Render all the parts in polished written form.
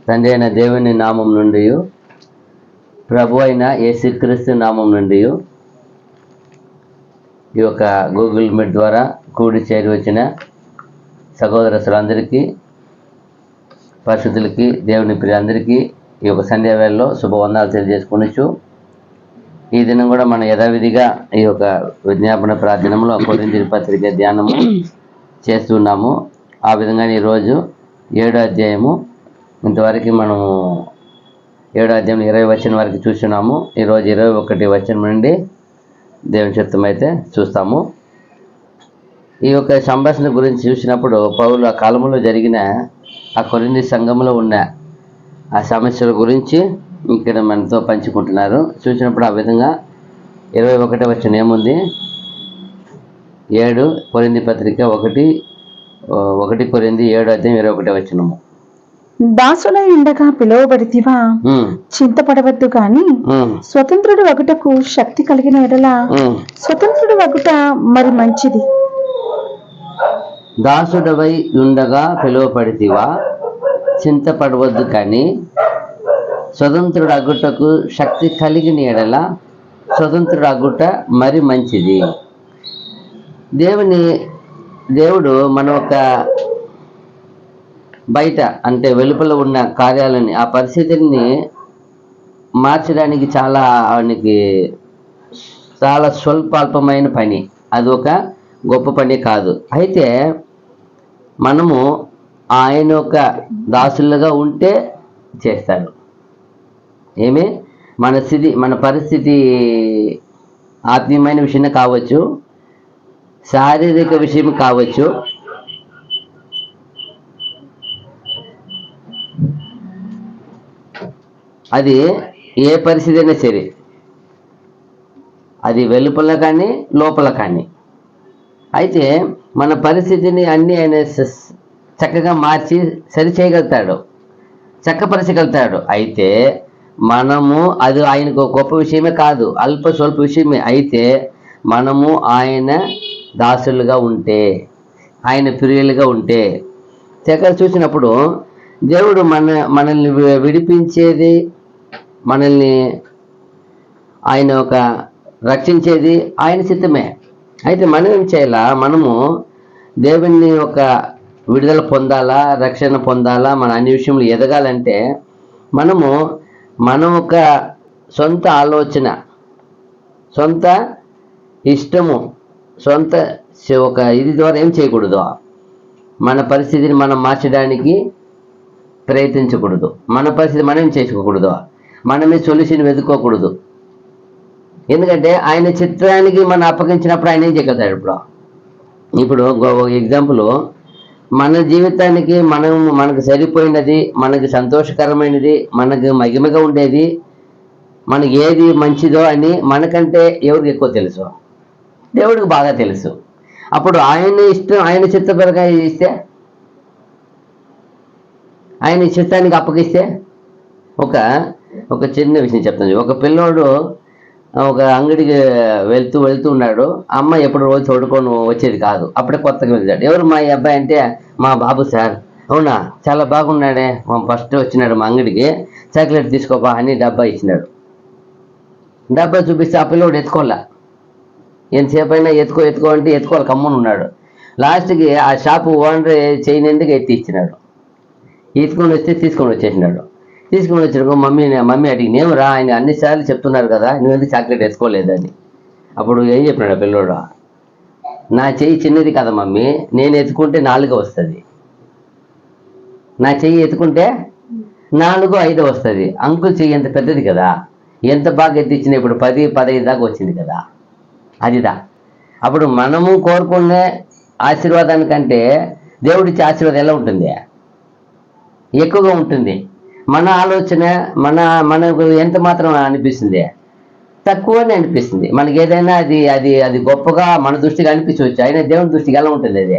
తండ్రి అయిన దేవుని నామం నుండి, ప్రభు అయిన యేసుక్రీస్తు నామం నుండి, ఈ యొక్క గూగుల్ మీట్ ద్వారా కూడి చేరి వచ్చిన సహోదరులందరికీ, పరిశుద్ధులకి, దేవుని ప్రియులందరికీ ఈ యొక్క సంధ్యా వేళలో శుభవందనాలు తెలియజేసుకొనొచ్చు. ఈ దినం కూడా మనం యథావిధిగా ఈ యొక్క విజ్ఞాపన ప్రార్థనలో కొరింథీ పత్రిక ధ్యానము చేస్తున్నాము. ఆ విధంగానే ఈరోజు 7వ అధ్యాయము, ఇంతవరకు మనము 7వ అధ్యాయం 20 వచనం వరకు చూస్తున్నాము. ఈరోజు 21 వచనం నుండి దేవుని చిత్తం అయితే చూస్తాము. ఈ యొక్క సంభాషణ గురించి చూసినప్పుడు పౌలు ఆ కాలంలో జరిగిన ఆ కొరింథీ సంఘంలో ఉన్న ఆ సమస్యల గురించి ఇక్కడ మనతో పంచుకుంటున్నారు. చూసినప్పుడు ఆ విధంగా 21వ వచనం ఏముంది? 7 కొరింథీ పత్రిక 1 కొరింథీ 7వ అధ్యాయం 21వ వచనము. దాసులై ఉండగా పిలువబడితివా, చింతపడవద్దు గాని స్వతంత్రుడు వగుటకు శక్తి కలిగిన ఎడల స్వతంత్రుడు వగుట మరి మంచిది. దాసుడవై ఉండగా పిలువబడితివా, చింతపడవద్దు కానీ స్వతంత్రుడు అగుటకు శక్తి కలిగిన ఎడల స్వతంత్రుడు అగుట మరి మంచిది. దేవుడు మన ఒక బయట అంటే వెలుపల ఉన్న కార్యాలని, ఆ పరిస్థితిని మార్చడానికి చాలా స్వల్పమైన పని, అది ఒక గొప్ప పని కాదు. అయితే మనము ఆయన ఒక దాసులుగా ఉంటే చేస్తాడు. మన పరిస్థితి ఆత్మీయమైన విషయం కావచ్చు, శారీరక విషయం కావచ్చు, అది ఏ పరిస్థితి అయినా సరే, అది వెలుపల కానీ లోపల కానీ. అయితే మన పరిస్థితిని అన్నీ ఆయన చక్కగా మార్చి సరి చేయగలుగుతాడు, చక్కపరచగలుగుతాడు. అయితే మనము అది ఆయనకు గొప్ప విషయమే కాదు, స్వల్ప విషయమే. అయితే మనము ఆయన దాసులుగా ఉంటే, ఆయన ప్రియులుగా ఉంటే, చక్కగా చూసినప్పుడు దేవుడు మనల్ని విడిపించేది, మనల్ని ఆయన ఒక రక్షించేది ఆయన చిత్తమే. అయితే మనం ఏం చేయాలా? మనము దేవుని ఒక విడుదల పొందాలా, రక్షణ పొందాలా, మన అన్ని విషయంలో ఎదగాలంటే మనం ఒక సొంత ఆలోచన, సొంత ఇష్టము, సొంత ఒక ఇది ద్వారా ఏం చేయకూడదు. మన పరిస్థితిని మనం మార్చడానికి ప్రయత్నించకూడదు. మన పరిస్థితి మనం చేసుకోకూడదు. మనమే సొల్యూషన్ వెతుక్కోకూడదు. ఎందుకంటే ఆయన చిత్రానికి మనం అప్పగించినప్పుడు ఆయన ఏం చేయగలుగుతాడు. ఇప్పుడు ఎగ్జాంపుల్, మన జీవితానికి మనకు సరిపోయినది, మనకి సంతోషకరమైనది, మనకు మహిమగా ఉండేది, మనకి ఏది మంచిదో అని మనకంటే ఎవరికి ఎక్కువ తెలుసు? దేవుడికి బాగా తెలుసు. అప్పుడు ఆయన ఇష్టం, ఆయన చిత్త ప్రకారం ఇస్తే, ఆయన చిత్తానికి అప్పగిస్తే, ఒక చిన్న విషయం చెప్తాను. ఒక పిల్లోడు ఒక అంగడికి వెళ్తూ ఉన్నాడు. అమ్మ ఎప్పుడు రోజు తోడుకొని వచ్చేది కాదు, అప్పుడే కొత్తగా వెళ్తాడు. ఎవరు మా అబ్బాయి అంటే, మా బాబు సార్. అవునా, చాలా బాగున్నాడే, ఫస్ట్ వచ్చినాడు మా అంగడికి, చాక్లెట్ తీసుకోపా అని డబ్బా ఇచ్చినాడు. డబ్బా చూపిస్తే ఆ పిల్లోడు ఎత్తుకోలే. ఎంతసేపు అయినా ఎత్తుకో అంటే ఎత్తుకోవాలి, కమ్మని ఉన్నాడు. లాస్ట్కి ఆ షాపు ఓనర్ చేయనందుకు ఎత్తి ఇచ్చినాడు. తీసుకొని వచ్చేసినాడు. తీసుకొని వచ్చిన మమ్మీ అడిగినేమరా, ఆయన అన్నిసార్లు చెప్తున్నారు కదా, నువ్వెందుకు చాక్లెట్ ఎత్తుకోలేదని. అప్పుడు ఏం చెప్పినాడు ఆ పిల్లోడు? నా చెయ్యి చిన్నది కదా మమ్మీ, నేను ఎత్తుకుంటే 4 వస్తుంది, నా చెయ్యి ఎత్తుకుంటే 4, 5 వస్తుంది. అంకుల్ చెయ్యి ఎంత పెద్దది కదా, ఎంత బాగా ఎత్తిచ్చినా ఇప్పుడు 10, 15 దాకా వచ్చింది కదా, అదిదా. అప్పుడు మనము కోరుకునే ఆశీర్వాదానికంటే దేవుడిచ్చే ఆశీర్వాదం ఎలా ఉంటుంది? ఎక్కువగా ఉంటుంది. మన ఆలోచన మనకు ఎంత మాత్రం అనిపిస్తుంది? తక్కువనే అనిపిస్తుంది. మనకి ఏదైనా అది గొప్పగా మన దృష్టిగా అనిపించవచ్చు, అయినా దేవుని దృష్టికి ఎలా ఉంటుంది? అది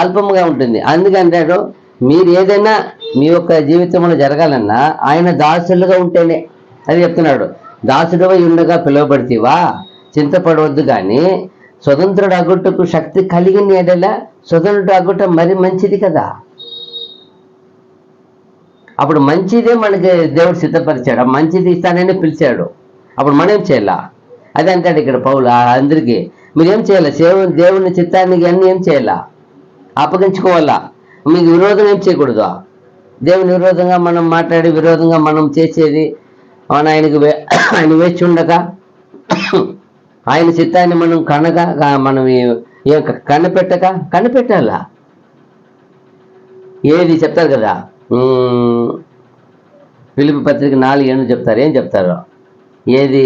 అల్పముగా ఉంటుంది. అందుకంటాడు, మీరు ఏదైనా మీ యొక్క జీవితంలో జరగాలన్నా ఆయన దాసులుగా ఉంటేనే. అది చెప్తున్నాడు. దాసుడవై ఉండగా పిలువబడితివా, చింతపడవద్దు కానీ స్వతంత్రుడు అగుటకు శక్తి కలిగిన ఎడల స్వతంత్రుడు అగుట మరి మంచిది కదా. అప్పుడు మంచిదే మనకి దేవుడు సిద్ధపరిచాడు, ఆ మంచిది ఇస్తానని పిలిచాడు. అప్పుడు మనం ఏం చేయాలా? అదే అంటాడు ఇక్కడ పౌలు అందరికీ, మీరేం చేయాలి? దేవుని చిత్తానికి అన్నీ ఏం చేయాలా? అప్పగించుకోవాలా. మీకు విరోధం ఏం చేయకూడదు. దేవుని విరోధంగా మనం మాట్లాడి, విరోధంగా మనం చేసేది, ఆయన వేచి ఉండగా ఆయన చిత్తాన్ని మనం మనం కనిపెట్టాలా. ఏది చెప్తారు కదా, ఫిలిప్పీ పత్రిక 4:8 చెప్తారు. ఏం చెప్తారు? ఏది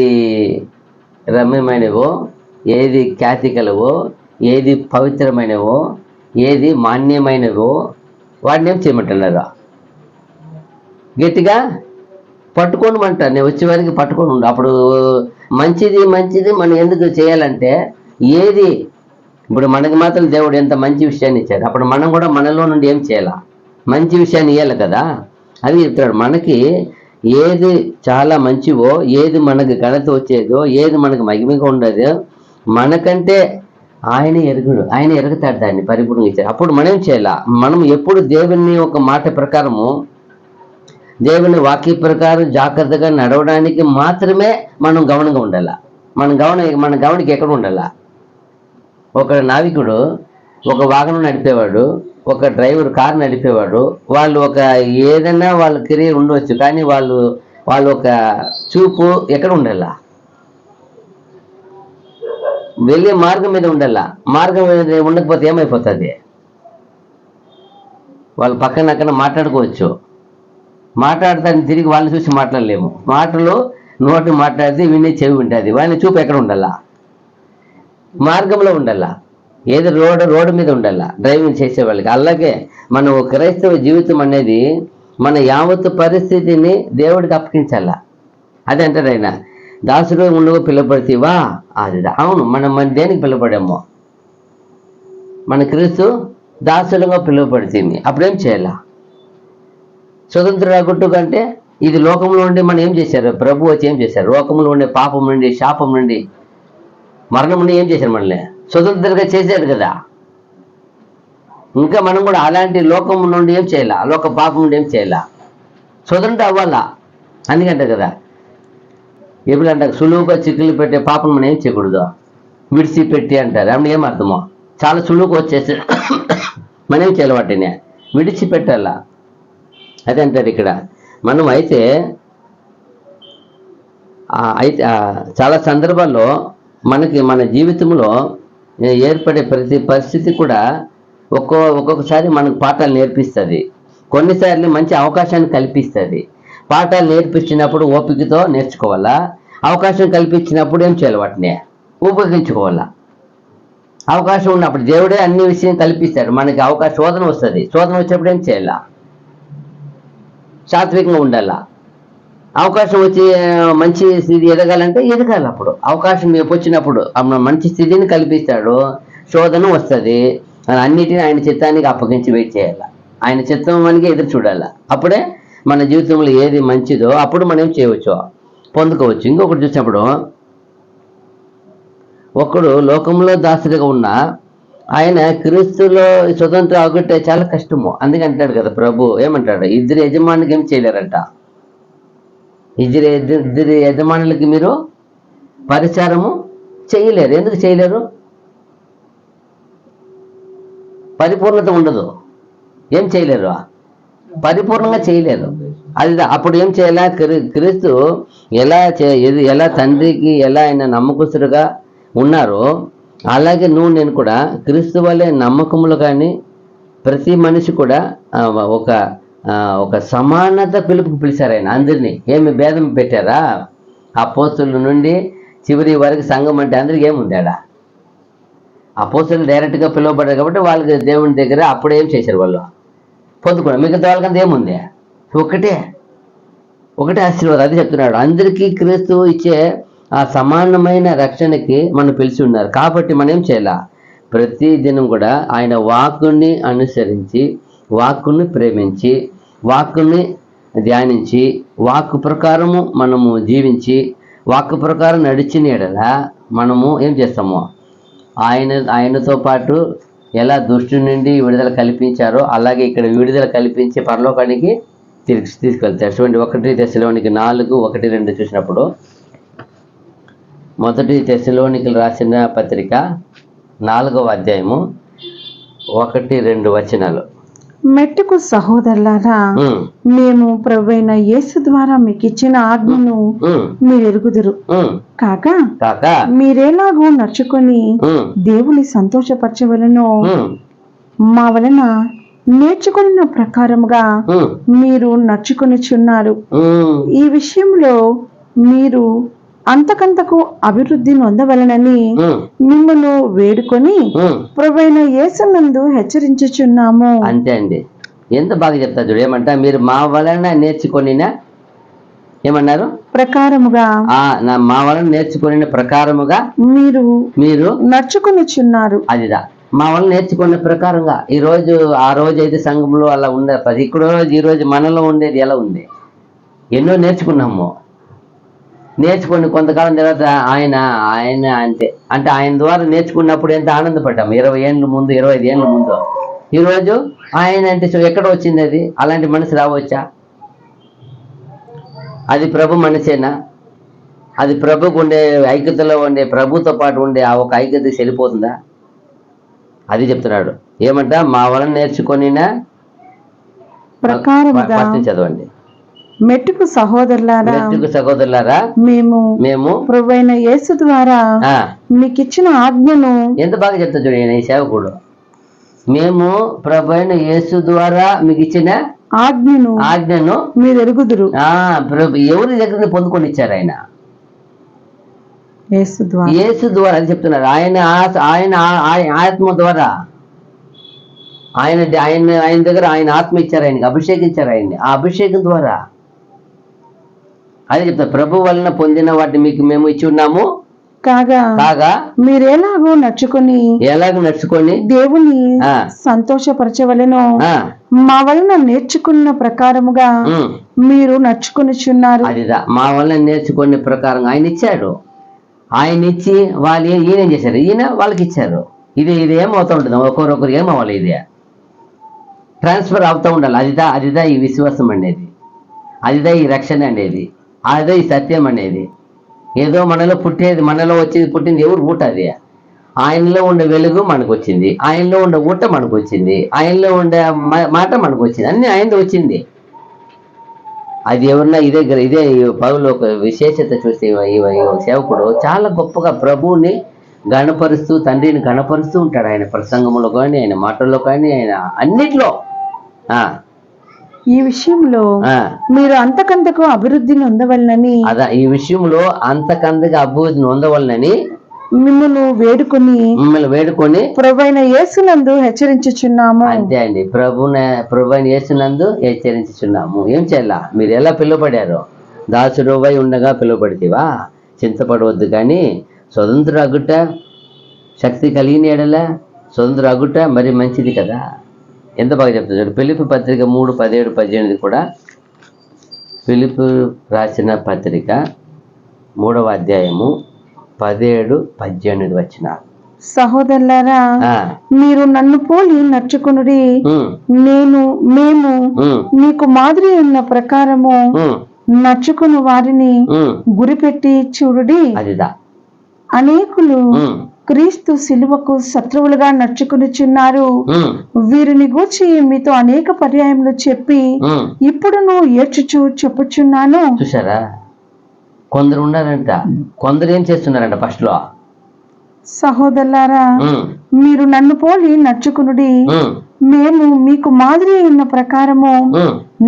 రమ్యమైనవో, ఏది ఖ్యాతి కలవో, ఏది పవిత్రమైనవో, ఏది మాన్యమైనవో వాటిని ఏం చేయమంటున్నారు? గట్టిగా పట్టుకోనమంట. నేను వచ్చే వారికి పట్టుకొని ఉండు. అప్పుడు మంచిది మనం ఎందుకు చేయాలంటే, ఏది ఇప్పుడు మనకి మాత్రం దేవుడు ఎంత మంచి విషయాన్ని ఇచ్చాడు, అప్పుడు మనం కూడా మనలో నుండి ఏం చేయాలా? మంచి విషయాన్ని ఇవ్వాలి కదా. అది చెప్తాడు. మనకి ఏది చాలా మంచివో, ఏది మనకి ఘనత వచ్చేదో, ఏది మనకు మహిమగా ఉండదో, మనకంటే ఆయన ఎరుగుతాడు, దాన్ని పరిపూర్ణంగా ఇచ్చాడు. అప్పుడు మనం ఏం చేయాలా? మనం ఎప్పుడు దేవుని ఒక మాట ప్రకారము, దేవుని వాక్య ప్రకారం జాగ్రత్తగా నడవడానికి మాత్రమే మనం గమనంగా ఉండాలా. మన గమనికి ఎక్కడ ఉండాలా? ఒక నావికుడు ఒక వాహనం నడిపేవాడు, ఒక డ్రైవర్ కారు నడిపేవాడు. వాళ్ళు ఏదైనా వాళ్ళ కెరీర్ ఉండవచ్చు, కానీ వాళ్ళు ఒక చూపు ఎక్కడ ఉండాలా? వెళ్ళే మార్గం మీద ఉండాలా. మార్గం మీద ఉండకపోతే ఏమైపోతుంది? వాళ్ళు పక్కన మాట్లాడుకోవచ్చు, మాట్లాడతాను తిరిగి వాళ్ళని చూసి మాట్లాడలేము. మాటలు నోటి మాట్లాడితే వినే చెవి ఉంటుంది. వాళ్ళని చూపు ఎక్కడ ఉండాలా? మార్గంలో ఉండాలా. ఏది రోడ్డు మీద ఉండాలా డ్రైవింగ్ చేసే వాళ్ళకి. అలాగే మన క్రైస్తవ జీవితం అనేది మన యావత్తు పరిస్థితిని దేవుడికి అప్పగించాలా. అదే అంటారు ఆయన, దాసుడు ఉండగా పిలువబడితేవా? అది అవును. మన దేనికి పిలువబడామో? మన క్రీస్తు దాసులుగా పిలువబడితేమి. అప్పుడేం చేయాలా? స్వతంత్రుడు కంటే ఇది లోకంలో ఉండి మనం ఏం చేశారు? ప్రభు వచ్చి ఏం చేశారు? లోకంలో ఉండే పాపం నుండి, శాపం నుండి, మరణం నుండి ఏం చేశారు? మనల్ని స్వతంత్రంగా చేశారు కదా. ఇంకా మనం కూడా అలాంటి లోకం నుండి ఏం చేయాలా? లోక పాపం నుండి ఏం చేయాలా? స్వతంత్రం అవ్వాలా. అందుకంటే కదా ఎప్పుడంటే సులువుగా చిక్కులు పెట్టే పాపం మనం ఏం చేయకూడదు, విడిచిపెట్టి అంటారు. అప్పుడు ఏం అర్థమో? చాలా సులువుగా వచ్చేసి మనం ఏం చేయాలి? వాటిని విడిచిపెట్టాలా. అదే అంటారు ఇక్కడ. మనం అయితే చాలా సందర్భాల్లో మన జీవితంలో ఏర్పడే ప్రతి పరిస్థితి కూడా ఒక్కొక్కసారి మనకు పాఠాలు నేర్పిస్తుంది. కొన్నిసార్లు మంచి అవకాశాన్ని కల్పిస్తుంది. పాఠాలు నేర్పించినప్పుడు ఓపికతో నేర్చుకోవాలా. అవకాశం కల్పించినప్పుడు ఏం చేయాలి? వాటిని ఉపయోగించుకోవాలా. అవకాశం ఉన్నప్పుడు దేవుడే అన్ని విషయం కల్పిస్తాడు. మనకి శోధన వస్తుంది. శోధన వచ్చినప్పుడు ఏం చేయాలా? సాత్వికంగా ఉండాలా. అవకాశం వచ్చి మంచి స్థితి ఎదగాలంటే ఎదగాలి. అప్పుడు అవకాశం వచ్చినప్పుడు మంచి స్థితిని కల్పిస్తాడు. శోధన వస్తుంది. అన్నిటిని ఆయన చిత్తానికి అప్పగించి వెయిట్ చేయాలి. ఆయన చిత్తం మనకి ఎదురు చూడాలి. అప్పుడే మన జీవితంలో ఏది మంచిదో అప్పుడు మనం ఏం చేయవచ్చు? పొందుకోవచ్చు. ఇంకొకటి చూసినప్పుడు, ఒకడు లోకంలో దాసుడిగా ఉన్న ఆయన క్రీస్తులో స్వతంత్రం అవగొట్టే చాలా కష్టము. అందుకంటాడు కదా ప్రభు, ఏమంటాడు? ఇద్దరు యజమానికి ఏం చేయలేరంట. ఇద్దరు యజమానులకి మీరు పరిచారము చేయలేరు. ఎందుకు చేయలేరు? పరిపూర్ణత ఉండదు. ఏం చేయలేరు? పరిపూర్ణంగా చేయలేరు. అది అప్పుడు ఏం చేయాలా? క్రీస్తు ఎలా తండ్రికి ఎలా ఆయన నమ్మకస్తుడుగా ఉన్నారో అలాగే నేను కూడా క్రీస్తు వల్లే నమ్మకములు. కానీ ప్రతి మనిషి కూడా ఒక సమానత పిలుపుకి పిలిచారు ఆయన అందరినీ. ఏమి భేదం పెట్టారా? అపోస్తుల నుండి చివరి వరకు సంఘం అంటే అందరికి ఏముంది ఆడ? అపోస్తులు డైరెక్ట్గా పిలువబడ్డారు కాబట్టి వాళ్ళకి దేవుని దగ్గర అప్పుడు ఏం చేశారు? వాళ్ళు పొందుకున్నారు. మిగతా వాళ్ళకంతా ఏముంది? ఒకటే ఆశీర్వాదం. అది చెప్తున్నాడు. అందరికీ క్రీస్తు ఇచ్చే ఆ సమానమైన రక్షణకి మనం పిలిచి ఉన్నారు. కాబట్టి మనం ఏం చేయాలా? ప్రతి దినం కూడా ఆయన వాక్కుని అనుసరించి, వాక్కుని ప్రేమించి, వాక్కుని ధ్యానించి, వాక్కు ప్రకారము మనము జీవించి, వాక్కు ప్రకారం నడిచిన ఎడల మనము ఏం చేస్తాము? ఆయనతో పాటు ఎలా దుష్టు నుండి విడుదల కల్పించారో అలాగే ఇక్కడ విడుదల కల్పించి పరలోకానికి తీసుకెళ్తాడు. చూడండి 1 తెస్సలోనికీ 4:1-2 చూసినప్పుడు, 1 తెస్సలోనికీలు రాసిన పత్రిక 4వ అధ్యాయము 1-2 వచనాలు. మెట్టుకు సహోదరులారా, మేము ప్రభువైన యేసు ద్వారా మీకు ఇచ్చిన ఆజ్ఞను మీరు ఎరుగుదురు కాక మీరేలాగూ నడుచుకొని దేవుని సంతోషపరచవలెనో మా వలన నేర్చుకున్న ప్రకారముగా మీరు నడుచుకొనిచున్నారు. ఈ విషయంలో మీరు అంతకంతకు అభివృద్ధి నొందవలనని మిమ్మల్ని వేడుకొని ప్రభువైన యేసునందు హెచ్చరించుచున్నాము. అంతే అండి. ఎంత బాగా చెప్తా చూడు. ఏమంటా, మీరు మా వలన నేర్చుకొనిన ఏమన్నారు? ప్రకారముగా. మా వలన నేర్చుకుని ప్రకారముగా మీరు నడుచుకొనిచున్నారు. అదిదా మా వల్ల నేర్చుకునే ప్రకారంగా. ఆ రోజు అయితే సంఘంలో అలా ఉండే ఈ రోజు మనలో ఉండేది ఎలా ఉంది? ఎన్నో నేర్చుకున్నాము. నేర్చుకుని కొంతకాలం తర్వాత ఆయన అంటే ఆయన ద్వారా నేర్చుకున్నప్పుడు ఎంత ఆనందపడ్డాము. 20 ఏళ్ళ ముందు, 25 ఏళ్ళ ముందు. ఈరోజు ఆయన అంటే ఎక్కడ వచ్చింది అది? అలాంటి మనసు రావచ్చా? అది ప్రభు మనసేనా? అది ప్రభుకు ఉండే ఐక్యతలో ఉండే, ప్రభుతో పాటు ఉండే ఆ ఒక ఐక్యత వెళ్ళిపోతుందా? అది చెప్తున్నాడు. ఏమంట, మా వలన నేర్చుకొనిన ప్రకారముగా. చదవండి. మెట్టుకు సహోదరులారా, మేము ప్రభువైన యేసు ద్వారా మీకు ఇచ్చిన ఆజ్ఞను. ఎంత బాగా చెప్తా చూడండి ఈ సేవకుడు. మేము ప్రభువైన యేసు ద్వారా మీకు ఇచ్చిన ఆజ్ఞను మీరు ఎరుగుదురు. ఎవరి దగ్గర పొందుకొని ఇచ్చారు? ఆయన యేసు ద్వారా అని చెప్తున్నారు. ఆయన ఆత్మ ద్వారా, ఆయన దగ్గర ఆయన ఆత్మ ఇచ్చారు, ఆయనకి అభిషేకించారు ఆయన్ని. ఆ అభిషేకం ద్వారా అదే చెప్తారు. ప్రభు వలన పొందిన వాటిని మీకు మేము ఇచ్చి ఉన్నాము కాగా మీరు ఎలాగో నడుచుకొని దేవుని సంతోషపరచవలెనో మా వలన నేర్చుకున్న ప్రకారముగా మీరు నడుచుకొనిచున్నారు. అదిదా మా వలన నేర్చుకునే ప్రకారంగా ఆయన ఇచ్చాడు. ఆయన ఇచ్చి ఈయన ఏం చేశారు? ఈయన వాళ్ళకి ఇచ్చారు. ఇది ఏమవుతూ ఉంటుంది? ఒకరొకరు ఏమవ్వాలి? ఇది ట్రాన్స్ఫర్ అవుతూ ఉండాలి. అదిదా ఈ విశ్వాసం అనేది, అదిదా ఈ రక్షణ అనేది, అదే ఈ సత్యం అనేది. ఏదో మనలో పుట్టింది ఎవరు? ఊట. అది ఆయనలో ఉండే వెలుగు మనకు వచ్చింది, ఆయనలో ఉండే ఊట మనకు వచ్చింది, ఆయనలో ఉండే మాట మనకు వచ్చింది, అన్ని ఆయనతో వచ్చింది. అది ఎవరన్నా ఇదే పౌలు ఒక విశేషత చూస్తే ఈ సేవకుడు చాలా గొప్పగా ప్రభువుని గణపరుస్తూ, తండ్రిని గణపరుస్తూ ఉంటాడు. ఆయన ప్రసంగంలో కానీ, ఆయన మాటల్లో కానీ, ఆయన అన్నిట్లో. ఈ విషయంలో మీరు అంతకంతకు అభివృద్ధిని పొందవలనని, ఈ విషయంలో అంతకంతగా అభివృద్ధిని పొందవలనని మిమ్మల్ని వేడుకొని ప్రభువైన యేసునందు హెచ్చరించుచున్నాము. అంతే అండి. ప్రభువైన యేసునందు హెచ్చరించుచున్నాము. ఏం చేయాల? మీరు ఎలా పిలువబడారో, దాసుడువై ఉండగా పిలువబడితేవా చింతపడవద్దు, కానీ స్వతంత్ర అగుట, శక్తి కలిగిన ఎడల స్వతంత్ర అగుట మరి మంచిది కదా. ఎంత బాగా చెప్తాడు. ఫిలిప్పీ పత్రిక 3:17-18 కూడా. ఫిలిప్పీ రాసిన పత్రిక 3వ అధ్యాయము 17-18 వచనాలు. సహోదరులారా, మీరు నన్ను పోలి నడుచుకొనుడి. మేము మీకు మాదిరి ఉన్న ప్రకారము నడుచుకుని వారిని గురిపెట్టి చూడుడి. అనేకులు క్రీస్తు శిలువకు శత్రువులుగా నడుచుకునిచున్నారు. వీరిని గూర్చి మీతో అనేక పర్యాయములు చెప్పి ఇప్పుడును ఏడ్చుచు చెప్పుచున్నాను. చూసారా? కొందరు ఉన్నారంట. కొందరు ఏం చేస్తున్నారంట? ఫస్ట్ లో, సహోదరులారా, మీరు నన్ను పోలి నడుచుకునుడి. మేము మీకు మాదిరి ఉన్న ప్రకారము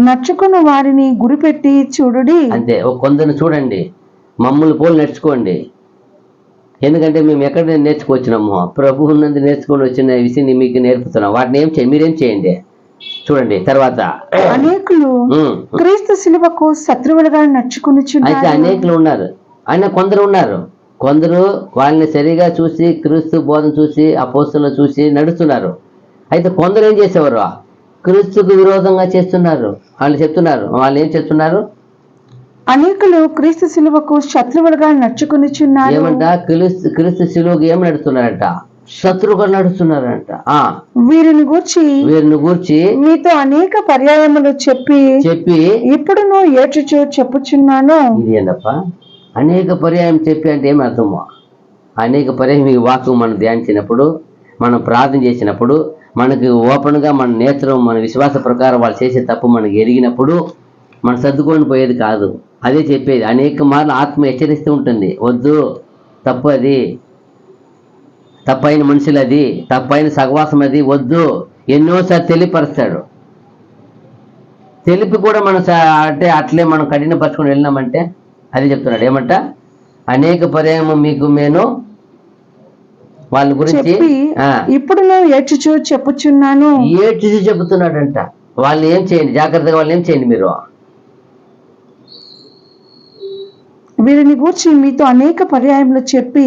నడుచుకుని వారిని గురిపెట్టి చూడుడి. అంతే. కొందరు చూడండి, మమ్మల్ని పోలి నడుచుకోండి. ఎందుకంటే మేము ఎక్కడ నేర్చుకొచ్చినాము? ప్రభు ఉన్నది నేర్చుకొని వచ్చిన విషయాన్ని మీకు నేర్పుతున్నాం. వాటిని మీరేం చేయండి. చూడండి తర్వాత. అనేకులు క్రీస్తు శిలువకు శత్రువులుగా నడుచుకొనిచున్నారు. అయితే అనేకులు ఉన్నారు. కొందరు ఉన్నారు. కొందరు వాళ్ళని సరిగా చూసి, క్రీస్తు బోధన చూసి, అపోస్తలులను చూసి నడుస్తున్నారు. అయితే కొందరు ఏం చేసేవారు? క్రీస్తుకు విరోధంగా చేస్తున్నారు. వాళ్ళు చెప్తున్నారు. వాళ్ళు ఏం చేస్తున్నారు? అనేకులు క్రీస్తు శిలువకు శత్రువులుగా నడుచుకొనిచున్నారు. ఏమంట? క్రీస్తు శిలువకు ఏం నడుస్తున్నారంట? శత్రువుగా నడుస్తున్నారంట. వీరిని గూర్చి మీతో అనేక పర్యాయములు చెప్పి ఇప్పుడును ఏడ్చుచు చెప్పుచున్నాను. ఇది ఏందప్ప అనేక పర్యాయం చెప్పి అంటే ఏమి అర్థము? అనేక పర్యాయం ఈ వాక్యం మనం ధ్యానించినప్పుడు, మనం ప్రార్థన చేసినప్పుడు, మనకి ఓపెన్గా మన నేత్రం మన విశ్వాస ప్రకారం వాళ్ళు చేసే తప్పు మనకి ఎరిగినప్పుడు మనం సర్దుకొని పోయేది కాదు. అదే చెప్పేది. అనేక మార్లు ఆత్మ హెచ్చరిస్తూ ఉంటుంది, వద్దు, తప్పు, అది తప్పైన మనుషులు, అది తప్పైన సహవాసం, అది వద్దు. ఎన్నోసార్లు తెలియపరుస్తాడు. తెలిపి కూడా మనం అంటే అట్లే మనం కఠినపరచుకొని వెళ్ళినామంటే అది చెప్తున్నాడు. ఏమంట? అనేక పర్యాయము మీకు నేను వాళ్ళ గురించి ఇప్పుడు ఏడ్చుచు చెప్పుచున్నాను. ఏడ్చుచు చెబుతున్నాడంట. వాళ్ళని ఏం చేయండి, జాగ్రత్తగా వాళ్ళని ఏం చేయండి మీరు. వీరిని గూర్చి మీతో అనేక పర్యాయములు చెప్పి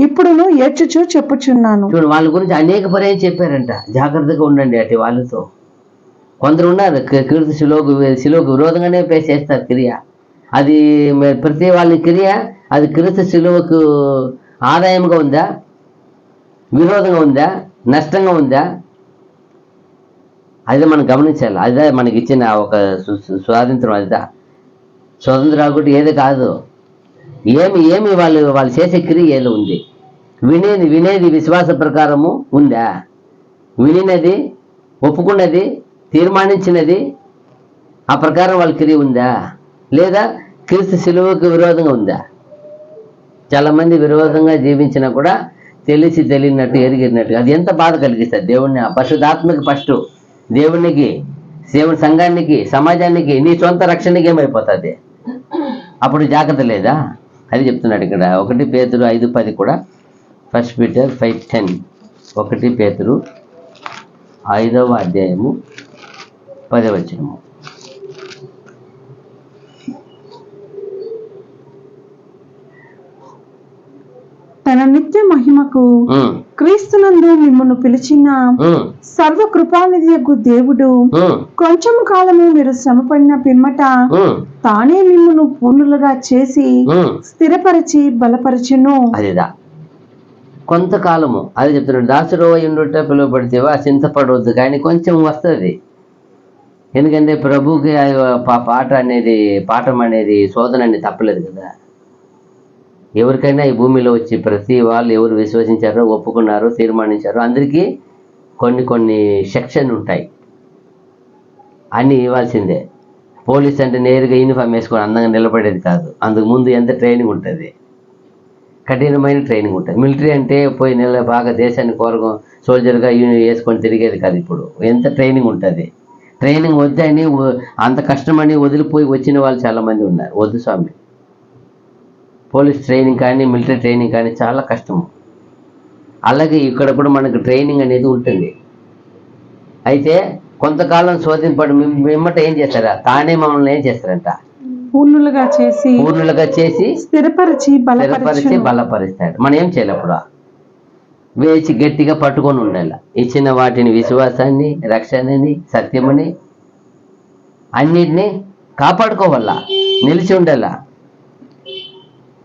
ఇప్పుడును ఏడ్చుచు చెప్పుచున్నాను. చూడు, వాళ్ళ గురించి అనేక పర్యాయం చెప్పారంట. జాగ్రత్తగా ఉండండి అటు వాళ్ళతో. కొందరు ఉన్నారు కీర్తి శిలువకు విరోధంగానే చేస్తారు క్రియ. అది ప్రతి వాళ్ళ క్రియ అది క్రీస్తు శిలువకు ఆదాయంగా ఉందా, విరోధంగా ఉందా, నష్టంగా ఉందా? అదే మనం గమనించాలి. అదే మనకి ఇచ్చిన ఒక స్వాతంత్రం. అదిదా స్వతంత్రం ఒకటి ఏది కాదు. ఏమి వాళ్ళు చేసే క్రియ ఏదో ఉంది. వినేది విశ్వాస ప్రకారము ఉందా? వినినది, ఒప్పుకున్నది, తీర్మానించినది ఆ ప్రకారం వాళ్ళ క్రియ ఉందా? లేదా క్రీస్తు శిలువకు విరోధంగా ఉందా? చాలామంది విరోధంగా జీవించినా కూడా తెలిసి తెలియనట్టు ఎరిగినట్టు అది ఎంత బాధ కలిగిస్తుంది దేవుణ్ణి. పరిశుద్ధాత్మకి ఫస్ట్ దేవునికి, దేవుని సంఘానికి, సమాజానికి, నీ సొంత రక్షణకి ఏమైపోతుంది? అప్పుడు జాగ్రత్త లేదా? అది చెప్తున్నాడు ఇక్కడ. 1 పేతురు 5:10 కూడా. 1 Peter 5:10. 1 పేతురు 5వ అధ్యాయము 10వ వచనము. తన నిత్య మహిమకు క్రీస్తునందు మిమ్మల్ని పిలిచిన సర్వకృపానిధియగు దేవుడు కొంచెము కాలము మీరు శ్రమపడిన పిమ్మట తానే మిమ్మల్ని పూర్ణులుగా చేసి స్థిరపరిచి బలపరచును. అదేదా కొంతకాలము అది చెప్తున్నాడు. దాసుడు ఉండుట పిలువబడితేవా చింతపడవద్దు, కానీ కొంచెం వస్తుంది. ఎందుకంటే ప్రభుకి పాఠం అనేది శోధన అనేది తప్పలేదు కదా. ఎవరికైనా ఈ భూమిలో వచ్చి ప్రతి వాళ్ళు ఎవరు విశ్వసించారో, ఒప్పుకున్నారో, తీర్మానించారో అందరికీ కొన్ని సెక్షన్ ఉంటాయి. అన్నీ ఇవ్వాల్సిందే. పోలీస్ అంటే నేరుగా యూనిఫామ్ వేసుకొని అందంగా నిలబడేది కాదు. అందుకు ముందు ఎంత ట్రైనింగ్ ఉంటుంది, కఠినమైన ట్రైనింగ్ ఉంటుంది. మిలిటరీ అంటే పోయి బాగా దేశాన్ని కోరకం సోల్జర్గా వేసుకొని తిరిగేది కాదు. ఇప్పుడు ఎంత ట్రైనింగ్ ఉంటుంది. ట్రైనింగ్ వద్దని అంత కష్టమని వదిలిపోయి వచ్చిన వాళ్ళు చాలామంది ఉన్నారు. వద్దు స్వామి, పోలీస్ ట్రైనింగ్ కానీ మిలిటరీ ట్రైనింగ్ కానీ చాలా కష్టము. అలాగే ఇక్కడ కూడా మనకు ట్రైనింగ్ అనేది ఉంటుంది. అయితే కొంతకాలం శోధింపడు మిమ్మట ఏం చేస్తారా? తానే మమ్మల్ని ఏం చేస్తారంట? పూర్ణులుగా చేసి స్థిరపరిచి బలపరుస్తాడు. మనం ఏం చేయాలి? అప్పుడు వేచి గట్టిగా పట్టుకొని ఉండాలి. ఇచ్చిన వాటిని, విశ్వాసాన్ని, రక్షణని, సత్యమని అన్నిటినీ కాపాడుకోవాలా, నిలిచి ఉండాలా.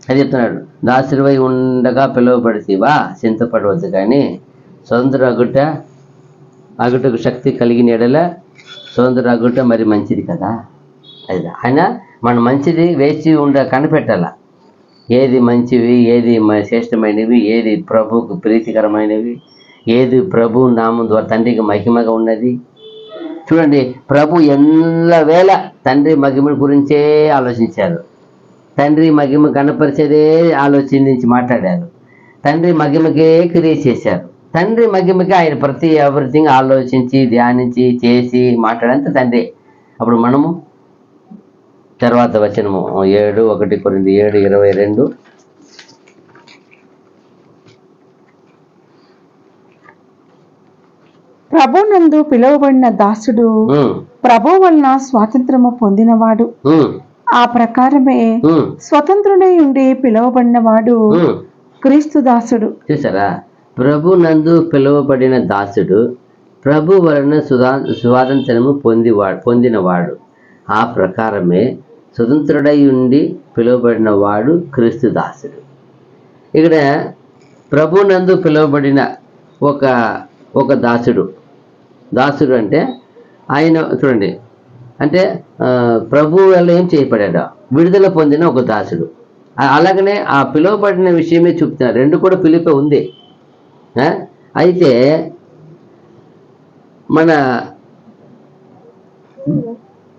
అది చెప్తున్నాడు. దాసుడివై ఉండగా పిలువబడితేవా చింతపడవద్దు, కానీ స్వతంత్ర అగుటకు శక్తి కలిగిన ఎడల స్వతంత్ర అగుట మరి మంచిది కదా. అది ఆయన మన మంచిది వేచి కనిపెట్టాల. ఏది మంచివి, ఏది శ్రేష్టమైనవి, ఏది ప్రభువుకు ప్రీతికరమైనవి, ఏది ప్రభు నామం ద్వారా తండ్రికి మహిమగా ఉన్నది. చూడండి, ప్రభు ఎల్లవేళ తండ్రి మహిమ గురించే ఆలోచించారు. తండ్రి మహిమ కనపరిచేదే ఆలోచించి మాట్లాడారు. తండ్రి మహిమకే క్రియ చేశారు. తండ్రి మహిమకి ఆయన ప్రతి ఎవ్రీథింగ్ ఆలోచించి, ధ్యానించి, చేసి మాట్లాడంత తండ్రి. అప్పుడు మనము తర్వాత వచనము 1 Corinthians 7:22. ప్రభునందు పిలువబడిన దాసుడు ప్రభు వలన స్వాతంత్రము పొందినవాడు. ఆ ప్రకారమే స్వతంత్రుడై ఉండి పిలువబడిన వాడు క్రీస్తు దాసుడు. చూసారా? ప్రభు నందు పిలువబడిన దాసుడు ప్రభు వలన స్వాతంత్రము పొందినవాడు. ఆ ప్రకారమే స్వతంత్రుడై ఉండి పిలువబడిన వాడు క్రీస్తు దాసుడు. ఇక్కడ ప్రభు నందు పిలువబడిన ఒక ఒక దాసుడు అంటే ఆయన చూడండి, అంటే ప్రభు వల్ల ఏం చేయబడ్డాడు, విడుదల పొందిన ఒక దాసుడు. అలాగనే ఆ పిలువబడిన విషయమే చూపుతున్నారు, రెండు కూడా పిలిపే ఉంది. అయితే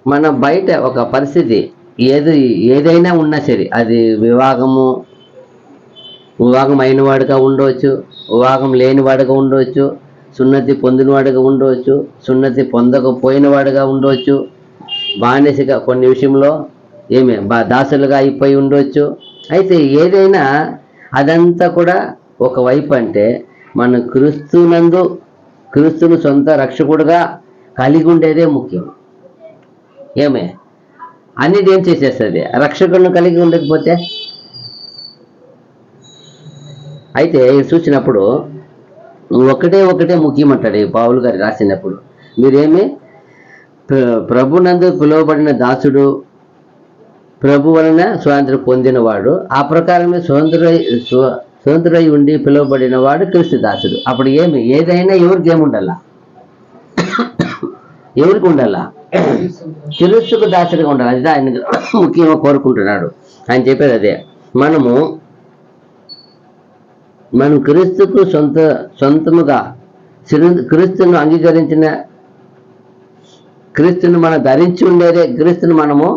మన బయట ఒక పరిస్థితి ఏదైనా ఉన్నా సరే, అది వివాహం అయిన వాడుగా ఉండవచ్చు, వివాహం లేని వాడుగా ఉండవచ్చు, సున్నతి పొందిన వాడుగా ఉండవచ్చు, సున్నతి పొందకపోయిన వాడుగా ఉండవచ్చు, బానిసగా కొన్ని విషయంలో దాసులుగా అయిపోయి ఉండవచ్చు. అయితే ఏదైనా అదంతా కూడా ఒకవైపు అంటే మన క్రీస్తును సొంత రక్షకుడుగా కలిగి ఉండేదే ముఖ్యం. అన్నిటి ఏం చేసేస్తుంది, రక్షకులను కలిగి ఉండకపోతే. అయితే చూసినప్పుడు ఒకటే ముఖ్యమంటాడు ఈ పౌలు గారు రాసినప్పుడు, మీరేమి ప్రభునందు పిలువబడిన దాసుడు, ప్రభు వలన స్వాతంత్రం పొందినవాడు, ఆ ప్రకారమే స్వతంత్రై ఉండి పిలువబడిన వాడు క్రీస్తు దాసుడు. అప్పుడు ఏదైనా ఎవరికి ఏముండాలా, ఎవరికి ఉండాలా, క్రీస్తుకు దాసుడిగా ఉండాలి. అది ఆయన ముఖ్యంగా కోరుకుంటున్నాడు. ఆయన చెప్పేది అదే, మనం క్రీస్తుకు సొంతముగా క్రీస్తును అంగీకరించిన, క్రీస్తును మనం ధరించి ఉండేదే, క్రీస్తును మనము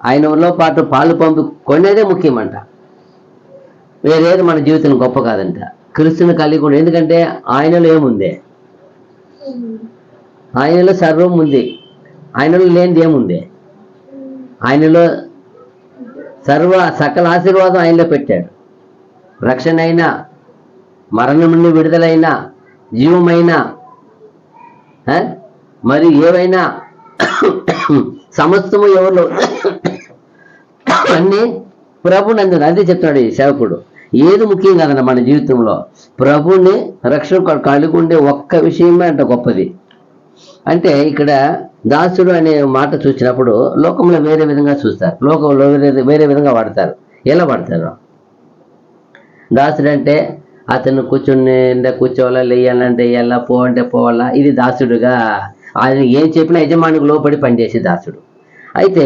ఆయనలో పాటు పాలు పంపుకునేదే ముఖ్యమంట. వేరేది మన జీవితం గొప్ప కాదంట. క్రీస్తుని కలిగి ఉండే, ఎందుకంటే ఆయనలో ఏముంది, ఆయనలో సర్వం ఉంది, ఆయనలో లేనిది ఏముంది, ఆయనలో సకల ఆశీర్వాదం ఆయనలో పెట్టాడు. రక్షణ అయినా, మరణం నుండి విడుదలైనా, జీవమైనా, మరి ఏవైనా సమస్తము ఎవరు అన్నీ ప్రభునందు. అదే చెప్తున్నాడు ఈ సేవకుడు. ఏది ముఖ్యం కాదన్న మన జీవితంలో, ప్రభుని రక్షణ కలిగి ఉండే ఒక్క విషయమే అంట గొప్పది. అంటే ఇక్కడ దాసుడు అనే మాట చూసినప్పుడు లోకంలో వేరే విధంగా చూస్తారు, లోకంలో వేరే విధంగా వాడతారు. ఎలా వాడతారు? దాసుడు అంటే అతను కూర్చోవాలా, లేయాలంటే వేయాలా, పోవంటే పోవాలా, ఇది దాసుడుగా. ఆయన ఏం చెప్పినా యజమానికి లోపడి పనిచేసే దాసుడు. అయితే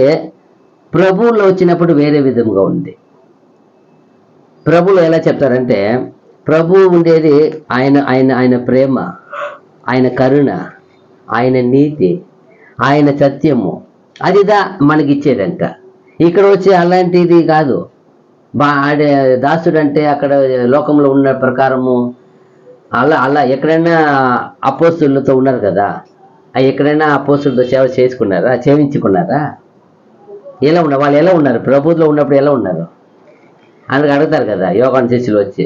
ప్రభువులో వచ్చినప్పుడు వేరే విధంగా ఉంది. ప్రభువులో ఎలా చెప్తారంటే, ప్రభువు ఉండేది ఆయన ప్రేమ, ఆయన కరుణ, ఆయన నీతి, ఆయన సత్యము, అదిదా మనకిచ్చేదంట. ఇక్కడ వచ్చి అలాంటిది కాదు. దాసుడు అంటే అక్కడ లోకంలో ఉన్న ప్రకారము అలా ఎక్కడైనా అపోస్తులతో ఉన్నారు కదా, ఎక్కడైనా అపోస్తులతో సేవ చేసుకున్నారా, సేవించుకున్నారా? ఎలా ఉన్నారు వాళ్ళు? ఎలా ఉన్నారు ప్రభుత్వంలో ఉన్నప్పుడు? ఎలా ఉన్నారు? అందుకు అడుగుతారు కదా యోగాన్ శిష్యులు వచ్చి,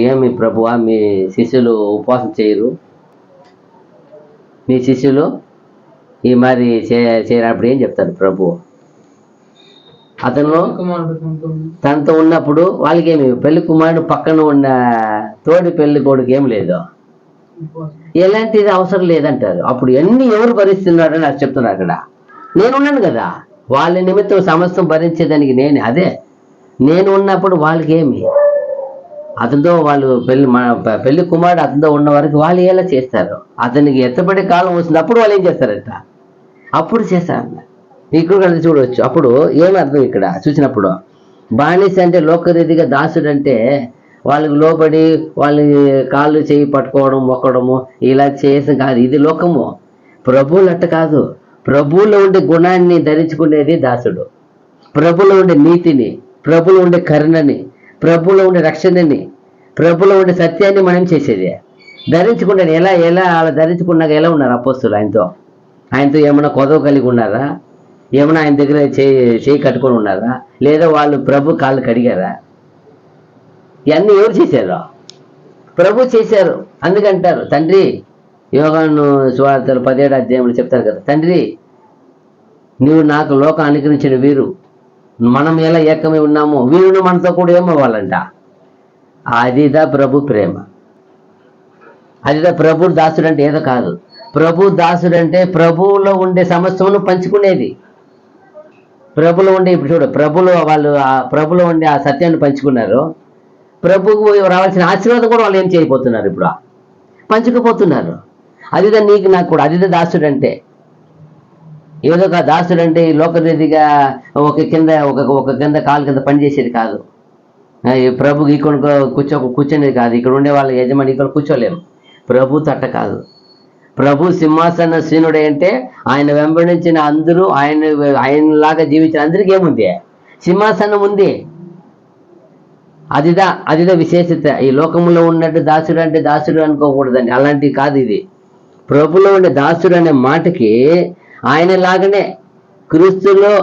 ఏమి ప్రభువా మీ శిష్యులు ఉపవాసం చేయరు, మీ శిష్యులు ఈ మరి చేయనప్పుడు ఏం చెప్తారు ప్రభు? అతను తనతో ఉన్నప్పుడు వాళ్ళకేమి, పెళ్లి కుమారుడు పక్కన ఉన్న తోడి పెళ్లి కొడుకు ఏం లేదు, ఎలాంటిది అవసరం లేదంటారు. అప్పుడు ఎన్ని ఎవరు భరిస్తున్నారని నాకు చెప్తున్నారు. అక్కడ నేనున్నాను కదా, వాళ్ళ నిమిత్తం సమస్తం భరించేదానికి నేను ఉన్నప్పుడు వాళ్ళకి ఏమి, అతనితో వాళ్ళు పెళ్లి కుమారుడు అతనితో ఉన్న వరకు వాళ్ళు ఎలా చేస్తారు? అతనికి ఎత్తపడే కాలం వస్తుంది, అప్పుడు వాళ్ళు ఏం చేస్తారంట, అప్పుడు చేస్తారు. ఇక్కడ కలిసి చూడవచ్చు. అప్పుడు ఏమి అర్థం ఇక్కడ చూసినప్పుడు, బానిస అంటే లోకరీతిగా, దాసుడు అంటే వాళ్ళకి లోబడి వాళ్ళ కాళ్ళు చేయి పట్టుకోవడం, మొక్కడము ఇలా చేసి కాదు. ఇది లోకము. ప్రభువులు అట్ట కాదు. ప్రభువులో ఉండే గుణాన్ని ధరించుకునేది దాసుడు. ప్రభులో ఉండే నీతిని, ప్రభులో ఉండే కరుణని, ప్రభులో ఉండే రక్షణని, ప్రభులో ఉండే సత్యాన్ని మనం చేసేది ధరించుకుంటే. ఎలా అలా ధరించుకున్నాక ఎలా ఉన్నారు అపోస్తులు? ఆయనతో ఏమైనా కొదవ కలిగి ఉన్నారా? ఏమైనా ఆయన దగ్గర చేయి కట్టుకొని ఉన్నారా? లేదా వాళ్ళు ప్రభు కాళ్ళు కడిగారా? ఇవన్నీ ఎవరు చేశారు? ప్రభు చేశారు. అందుకంటారు, తండ్రి, యోహాను సువార్తలు 17వ అధ్యాయంలో చెప్తారు కదా, తండ్రి నువ్వు నాకు లోకం అనుగ్రహించిన వీరు, మనం ఎలా ఏకమై ఉన్నామో వీరును మనతో కూడా ఏమవ్వాలంట. అదిదా ప్రభు ప్రేమ, అదిదా ప్రభు దాసుడు అంటే ఏదో కాదు. ప్రభు దాసుడు అంటే ప్రభువులో ఉండే సమస్తమును పంచుకునేది. ప్రభులో ఉండే, ఇప్పుడు చూడు, ప్రభులో వాళ్ళు ప్రభులో ఉండే ఆ సత్యాన్ని పంచుకున్నారు. ప్రభువుకు రావాల్సిన ఆశీర్వాదం కూడా వాళ్ళు ఏం చేయబోతున్నారు, ఇప్పుడు పంచుకుపోతున్నారు. అదిదా నీకు నాకు కూడా, అదిదా దాసుడు అంటే. ఏదో ఒక దాసుడు అంటే ఈ లోకరీతిగా ఒక కింద కాలు కింద పనిచేసేది కాదు. ఈ ప్రభుకి ఇక్కడ కూర్చునేది కాదు. ఇక్కడ ఉండే వాళ్ళ యజమాని ఇక్కడ కూర్చోలేము. ప్రభు తట్ట కాదు. ప్రభు సింహాసన శ్రీనుడే అంటే ఆయన వెంబడించిన అందరూ ఆయనలాగా జీవించిన అందరికీ ఏముంది? సింహాసనం ఉంది. అదిదా విశేషత. ఈ లోకంలో ఉన్నట్టు దాసుడు అంటే దాసుడు అనుకోకూడదండి, అలాంటివి కాదు. ఇది ప్రభులో ఉండే దాసుడు అనే మాటకి ఆయనలాగానే క్రీస్తులో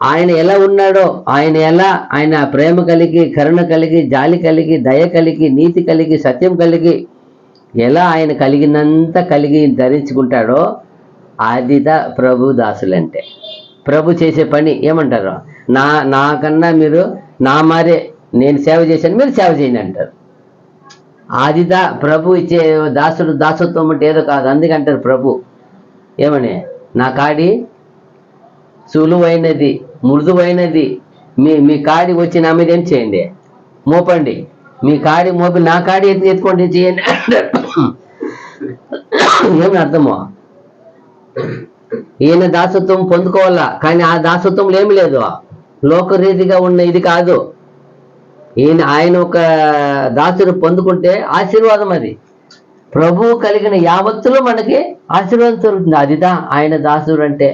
ఆయన ఎలా ఉన్నాడో, ఆయన ప్రేమ కలిగి, కరుణ కలిగి, జాలి కలిగి, దయ కలిగి, నీతి కలిగి, సత్యం కలిగి, ఎలా ఆయన కలిగినంత కలిగి ధరించుకుంటాడో అదిదా ప్రభు దాసులంటే. ప్రభు చేసే పని ఏమంటారు? నాకన్నా మీరు నా మారే నేను సేవ చేశాను, మీరు సేవ చేయండి అంటారు. ఆదిదా ప్రభు ఇచ్చే దాసత్వం అంటే ఏదో కాదు. అందుకంటారు ప్రభు ఏమని, నా కాడి సులువైనది, మృదువైనది, మీ కాడి వచ్చి నా మీద ఏం చేయండి, మోపండి. మీ కాడి మోపి నా కాడి ఎత్తుకోండి చేయండి. ఏమి అర్థమో? ఈయన దాసత్వం పొందుకోవాలా, కానీ ఆ దాసత్వంలో ఏమి లేదు, లోకరీతిగా ఉన్న ఇది కాదు. ఆయన ఒక దాసుడు పొందుకుంటే ఆశీర్వాదం. అది ప్రభువు కలిగిన యావత్తులో మనకి ఆశీర్వాదం దొరుకుతుంది. అదిదా ఆయన దాసుడు అంటే.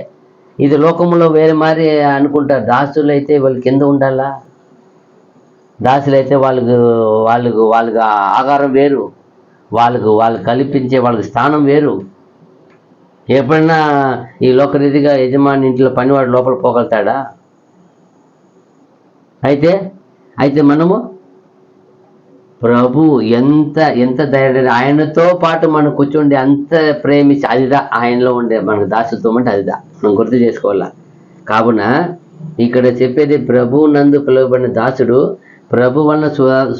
ఇది లోకంలో వేరే మారి అనుకుంటారు. దాసులు అయితే వాళ్ళు కింద ఉండాలా, దాసులైతే వాళ్ళకు ఆహారం వేరు, వాళ్ళు కల్పించే వాళ్ళకి స్థానం వేరు. ఎప్పుడన్నా ఈ లోకరీతిగా యజమాని ఇంట్లో పనివాడు లోపల పోగలుగుతాడా? అయితే మనము ప్రభు ఎంత ధైర్యం, ఆయనతో పాటు మనం కూర్చోండి, అంత ప్రేమించి, అదిదా ఆయనలో ఉండే మనకు దాసత్వం అంటే అదిదా మనం గుర్తు చేసుకోవాలా. కావున ఇక్కడ చెప్పేది ప్రభు నందు పిలువబడిన దాసుడు ప్రభు వలన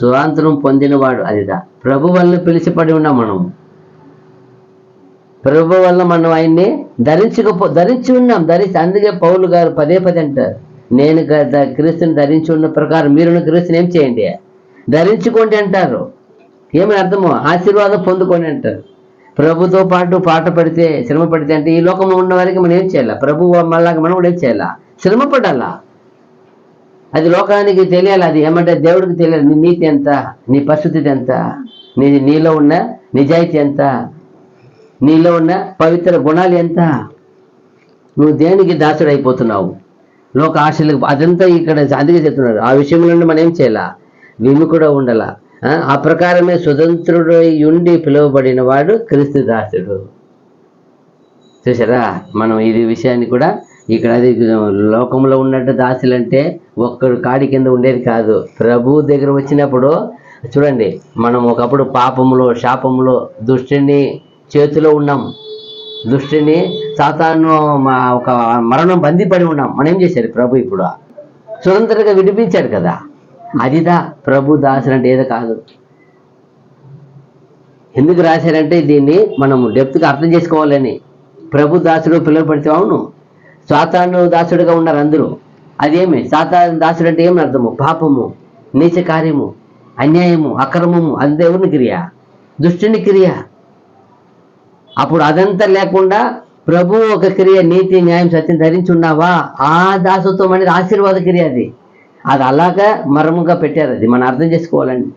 స్వాతంత్రం పొందినవాడు. అదిదా ప్రభు వలన పిలిచిపడి ఉన్నాం మనం. ప్రభు వల్ల మనం ఆయన్ని ధరించి ఉన్నాం. అందుకే పౌలు గారు పదే అంటారు, నేను క్రీస్తుని ధరించి ఉన్న ప్రకారం మీరున్న క్రీస్తుని ఏం చేయండి, ధరించుకోండి అంటారు. ఏమని అర్థమో? ఆశీర్వాదం పొందుకోండి అంటారు. ప్రభుతో పాటు పాట పడితే, శ్రమ పడితే అంటే ఈ లోకంలో ఉన్న వారికి మనం ఏం చేయాలా? ప్రభు మళ్ళాగా మనం కూడా ఏం చేయాలా? శ్రమ పడాలా. అది లోకానికి తెలియాలి. అది ఏమంటే దేవుడికి తెలియాలి. నీ నీతి ఎంత, నీ పరిశుద్ధి ఎంత, నీలో ఉన్న నిజాయితీ ఎంత, నీలో ఉన్న పవిత్ర గుణాలు ఎంత. నువ్వు దేనికి దాసుడు అయిపోతున్నావు? లోక ఆశలకు. అదంతా ఇక్కడ అందుకే చెప్తున్నారు. ఆ విషయంలో మనం ఏం చేయాలా? విముఖుడు ఉండాల. ఆ ప్రకారమే స్వతంత్రుడు ఉండి పిలువబడిన వాడు క్రీస్తు దాసుడు. చూసారా? మనం ఇది విషయాన్ని కూడా ఇక్కడ అది లోకంలో ఉన్నట్టు దాసులంటే ఒక్కడు కాడి కింద ఉండేది కాదు. ప్రభు దగ్గర వచ్చినప్పుడు చూడండి, మనం ఒకప్పుడు పాపములో, శాపములో, దుష్టుని చేతిలో ఉన్నాం. దుష్టుని సాతాను ఒక మరణం బందీపడి ఉన్నాం. మనం ఏం చేశారు? ప్రభు ఇప్పుడు స్వతంత్రంగా విడిపించాడు కదా. అదిదా ప్రభు దాసుడు అంటే ఏదో కాదు. ఎందుకు రాశారంటే దీన్ని మనం డెప్త్గా అర్థం చేసుకోవాలని. ప్రభు దాసుడు పిలువబడితే, అవును సాతాను దాసుడుగా ఉన్నారు అందరూ. అదేమి సాతాను దాసుడు అంటే ఏమని అర్థము? పాపము, నీచ కార్యము, అన్యాయము, అక్రమము, అది దేవుని క్రియ, దుష్టుని క్రియ. అప్పుడు అదంతా లేకుండా ప్రభు ఒక క్రియ, నీతి, న్యాయం, సత్యం ధరించి ఉన్నావా, ఆ దాసత్వం అనేది ఆశీర్వాద క్రియ. అది అలాగా మరముగా పెట్టారు. అది మనం అర్థం చేసుకోవాలండి.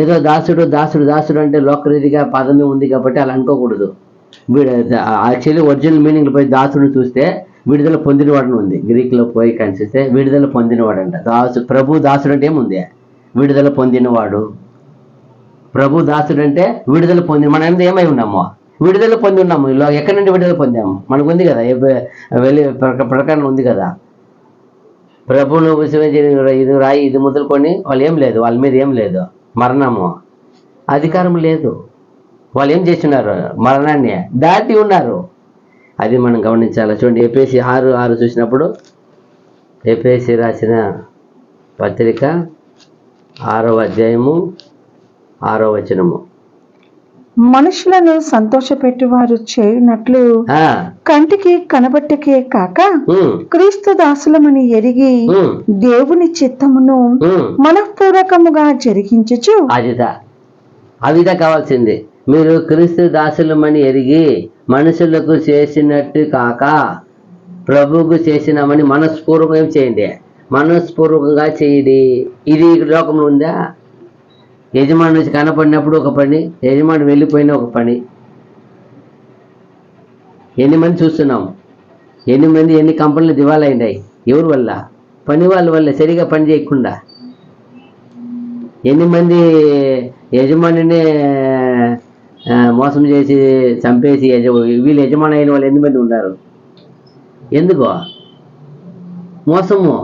ఏదో దాసుడు అంటే లోకరీతిగా పదమే ఉంది కాబట్టి అలా అనుకోకూడదు. యాక్చువల్లీ ఒరిజినల్ మీనింగ్లో పోయి దాసుడిని చూస్తే విడుదల పొందినవాడని ఉంది. గ్రీక్లో పోయి కనిపిస్తే విడుదల పొందినవాడంట. ప్రభు దాసుడు అంటే ఏముంది? విడుదల పొందినవాడు. ప్రభు దాసుడు అంటే విడుదల మన ఎంత ఏమై ఉన్నామో విడుదల పొంది ఉన్నాము. ఎక్కడి నుండి విడుదల పొందాము? మనకు ఉంది కదా, వెళ్ళి ప్రకటన ఉంది కదా. ప్రభువును విశ్వసించి ఇది రాయి, ఇది మొదలుకొని వాళ్ళు ఏం లేదు, వాళ్ళ మీద ఏం లేదు, మరణము అధికారం లేదు. వాళ్ళు ఏం చేస్తున్నారు? మరణాన్ని దాటి ఉన్నారు. అది మనం గమనించాలి. చూడండి, ఎఫెసీ 6:6 చూసినప్పుడు, ఎఫెసీ రాసిన పత్రిక 6వ అధ్యాయము 6వ వచనము. మనుషులను సంతోషపెట్టువారు చేయునట్లు ఆ, కంటికి కనబట్టకే కాక ఉమ్, క్రీస్తు దాసులమని ఎరిగి ఉమ్, దేవుని చిత్తమును ఉమ్. మనఃపూర్వకముగా జరిగించుచు అవిదా కావాల్సింది. మీరు క్రీస్తు దాసులమని ఎరిగి మనుషులకు చేసినట్టు కాక ప్రభువుకు చేసినామని మనస్పూర్వకం చేయండి. మనస్పూర్వకంగా చేయండి. ఇది ఈ లోకంలో ఉందా? యజమాని నుంచి కనపడినప్పుడు ఒక పని, యజమాని వెళ్ళిపోయిన ఒక పని. ఎన్ని మంది చూస్తున్నాం, ఎన్ని కంపెనీలు దివాలా అయినాయి. ఎవరి వల్ల? పని వాళ్ళ వల్ల, సరిగా పని చేయకుండా. ఎన్ని మంది యజమానిని మోసం చేసి చంపేసి వీళ్ళు యజమాని అయిన వాళ్ళు ఎన్ని మంది ఉన్నారు? ఎందుకో మోసము.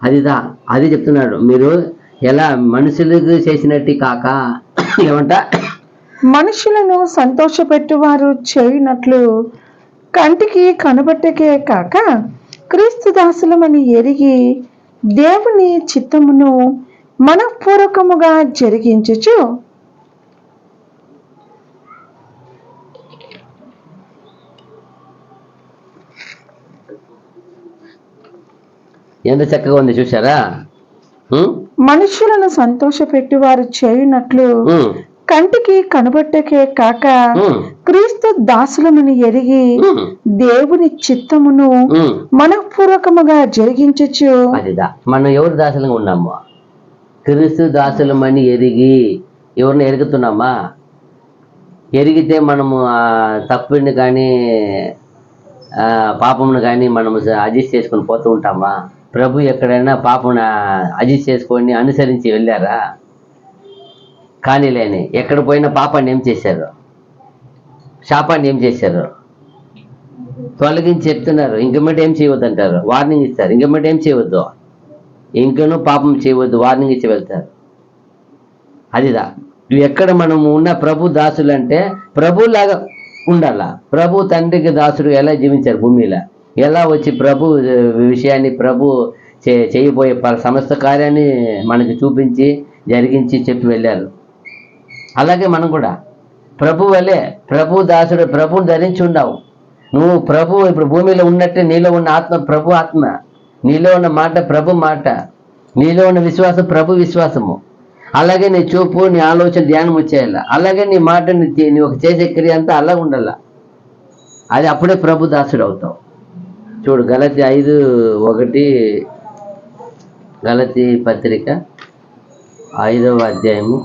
అది చెప్తున్నాడు. మీరు ఎలా మనుషులకు చేసినట్టు కాక ఏమంట, మనుషులను సంతోషపెట్టువారు చేయునట్లు కంటికి కనబట్టకే కాక క్రీస్తు దాసులమని ఎరిగి దేవుని చిత్తమును మనఃపూర్వకముగా జరిగించుచు ఎంత చక్కగా ఉంది చూసారా? మనుషులను సంతోషపెట్టువారు చేయునట్లు కంటికి కనబట్టకే కాక క్రీస్తు దాసులమని ఎరిగి దేవుని చిత్తమును మనఃపూర్వకముగా జరిగించచ్చు. అదిదా మనం ఎవరు దాసులుగా ఉన్నాము? క్రీస్తు దాసులమని ఎరిగి. ఎవరిని ఎరుగుతున్నామా? ఎరిగితే మనము తప్పుని కానీ పాపమును కానీ మనము అడ్జస్ట్ చేసుకొని పోతూ ఉంటామా? ప్రభు ఎక్కడైనా పాపమును అడ్జస్ట్ చేసుకొని అనుసరించి వెళ్ళారా? కానీ లేని ఎక్కడ పోయినా పాపాన్ని ఏం చేశారు? శాపాన్ని ఏం చేశారు? తొలగించి చెప్తున్నారు. ఇంకమంటే ఏం చేయవద్దు అంటారు, వార్నింగ్ ఇస్తారు. ఇంకమంటే ఏం చేయవద్దు, ఇంకనూ పాపం చేయవద్దు, వార్నింగ్ ఇచ్చి వెళ్తారు. అదిదా ఎక్కడ మనము ఉన్న ప్రభు దాసులు అంటే ప్రభులాగా ఉండాలా. ప్రభు తండ్రికి దాసుడు ఎలా జీవించారు భూమిలో, ఎలా వచ్చి ప్రభు విషయాన్ని ప్రభు చేయబోయే సమస్త కార్యాన్ని మనకి చూపించి జరిగించి చెప్పి వెళ్ళారు. అలాగే మనం కూడా ప్రభు వల్లే ప్రభు దాసుడు, ప్రభుని ధరించి ఉండవు. నువ్వు ప్రభు ఇప్పుడు భూమిలో ఉన్నట్టే నీలో ఉన్న ఆత్మ ప్రభు ఆత్మ, నీలో ఉన్న మాట ప్రభు మాట, నీలో ఉన్న విశ్వాసం ప్రభు విశ్వాసము. అలాగే నీ చూపు, నీ ఆలోచన, ధ్యానం వచ్చేయాల. అలాగే నీ మాట, నీ ఒక చేసే క్రియ అంతా అలా ఉండాల. అది అప్పుడే ప్రభు దాసుడు అవుతావు. చూడు గలతీ 5:1, గలతీ పత్రిక 5వ అధ్యాయము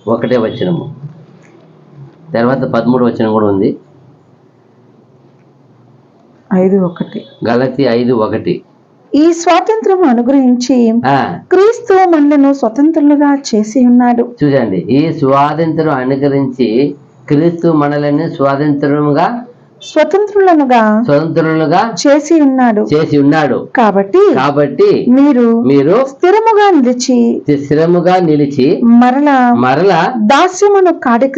1వ వచనము, తర్వాత 13వ వచనం కూడా ఉంది. 5:1 గలతీ 5:1. ఈ స్వాతంత్రం అనుగ్రహించి క్రీస్తు మనలను స్వతంత్రులుగా చేసి ఉన్నాడు. చూడండి, ఈ స్వాతంత్రం అనుగ్రహించి క్రీస్తు మనలను స్వతంత్రులుగా చేసి ఉన్నాడు. కాబట్టి మీరు స్థిరముగా నిలిచి మరలా దాస్యమును కాడి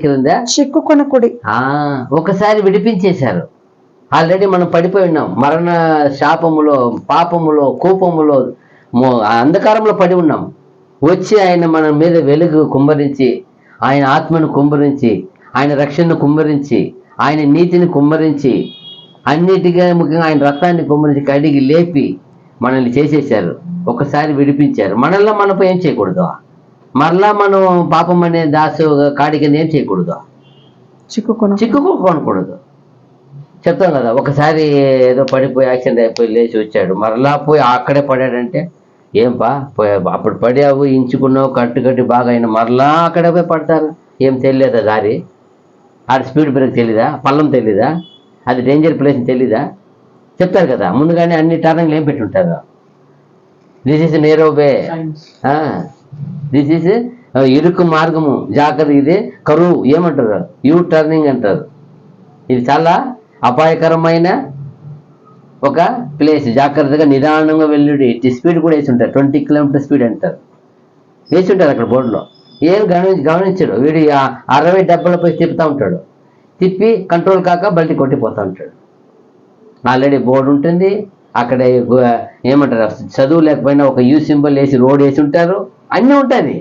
క్రింద చిక్కుకొనకుడి. ఒకసారి విడిపించేశారు. ఆల్రెడీ మనం పడిపోయి ఉన్నాం. మరణ శాపములో, పాపములో, కోపములో, అంధకారంలో పడి ఉన్నాం. వచ్చి ఆయన మన మీద వెలుగు కుమ్మరించి, ఆయన ఆత్మను కుమ్మరించి, ఆయన రక్షణను కుమ్మరించి, ఆయన నీతిని కుమ్మరించి, అన్నిటిగా ముఖ్యంగా ఆయన రక్తాన్ని కుమ్మరించి కడిగి లేపి మనల్ని చేసేశారు. ఒకసారి విడిపించారు. మనల్ని మనం ఏం చేయకూడదు, మరలా మనం పాపం అనే దాసు కాడి కింద ఏం చేయకూడదు, చిక్కుకోకూడదు. చెప్తాం కదా, ఒకసారి ఏదో పడిపోయి యాక్సిడెంట్ అయిపోయి లేచి వచ్చాడు, మరలా పోయి అక్కడే పడాడంటే ఏంపా అప్పుడు పడావు, ఇంచుకున్నావు, కట్టి బాగా అయినా మరలా అక్కడే పోయి పడతారు. ఏం తెలియదా దారి? ఆడ స్పీడ్ బ్రేక్ తెలీదా, పల్లం తెలీదా, అది డేంజర్ ప్లేస్ తెలీదా? చెప్తారు కదా ముందుగానే అన్ని టర్నింగ్లు ఏం పెట్టి ఉంటారు. This is narrow way, this is ఇరుకు మార్గము, జాగ్రత్త, ఇది కరువు ఏమంటారు, యూ టర్నింగ్ అంటారు. ఇది చాలా అపాయకరమైన ఒక ప్లేస్. జాగ్రత్తగా నిదానంగా వెళ్ళుడి. స్పీడ్ కూడా వేసి ఉంటారు, 20 కిలోమీటర్ స్పీడ్ అంటారు, వేసి ఉంటారు అక్కడ బోర్డులో. ఏం గమనించాడు వీడు 60-70 తిప్పుతూ ఉంటాడు. తిప్పి కంట్రోల్ కాక బల్టి కొట్టిపోతూ ఉంటాడు. ఆల్రెడీ బోర్డు ఉంటుంది అక్కడ. ఏమంటారు, చదువు లేకపోయినా ఒక యూ సింబల్ వేసి రోడ్ వేసి ఉంటారు. అన్నీ ఉంటుంది.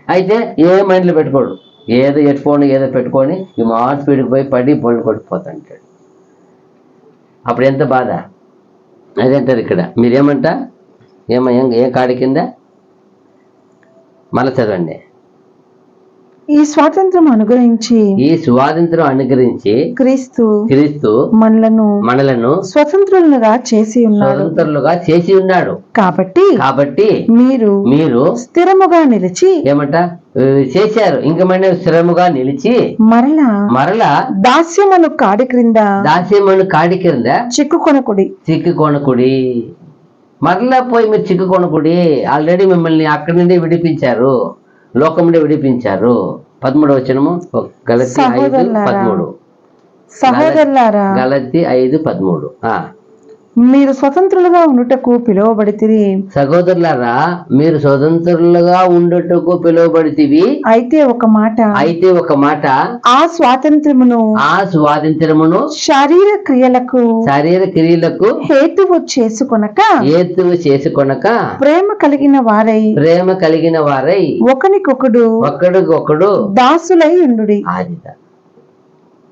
అయితే ఏ మైండ్లో పెట్టుకోడు, ఏదో హెడ్ఫోన్ ఏదో పెట్టుకొని ఈ మాట స్పీడ్కి పోయి పడి బొళ్ళు కొట్టుకుపోతాంటాడు. అప్పుడు ఎంత బాధ. అదేంటారు ఇక్కడ. మీరేమంట ఏం కాడి కింద మళ్ళీ చదవండి. ఈ స్వాతంత్రం అనుగ్రహించి క్రీస్తు మనలను స్వతంత్రులుగా చేసి ఉన్నాడు. కాబట్టి మీరు స్థిరముగా నిలిచి ఏమంట చేశారు. ఇంక మన స్థిరముగా నిలిచి మరలా దాస్యమును కాడి క్రింద చిక్కుకొనకుడి. మరలా పోయి మీరు చిక్కుకొనకుడి. ఆల్రెడీ మిమ్మల్ని అక్కడి నుండి విడిపించారు, లోకం నుండి విడిపించారు. 13వ వచనము గలతీ 5:13. సహోదరులారా, గలతీ 5:13. మీరు స్వతంత్రులుగా ఉండుటకు పిలువబడితిరి. సహోదరులారా, మీరు స్వతంత్రులుగా ఉండుటకు పిలువబడితివి. అయితే ఒక మాట ఆ స్వాతంత్రమును శరీర క్రియలకు హేతువు చేసుకొనక ప్రేమ కలిగిన వారై ఒకడికొకడు దాసులై ఉండుడి.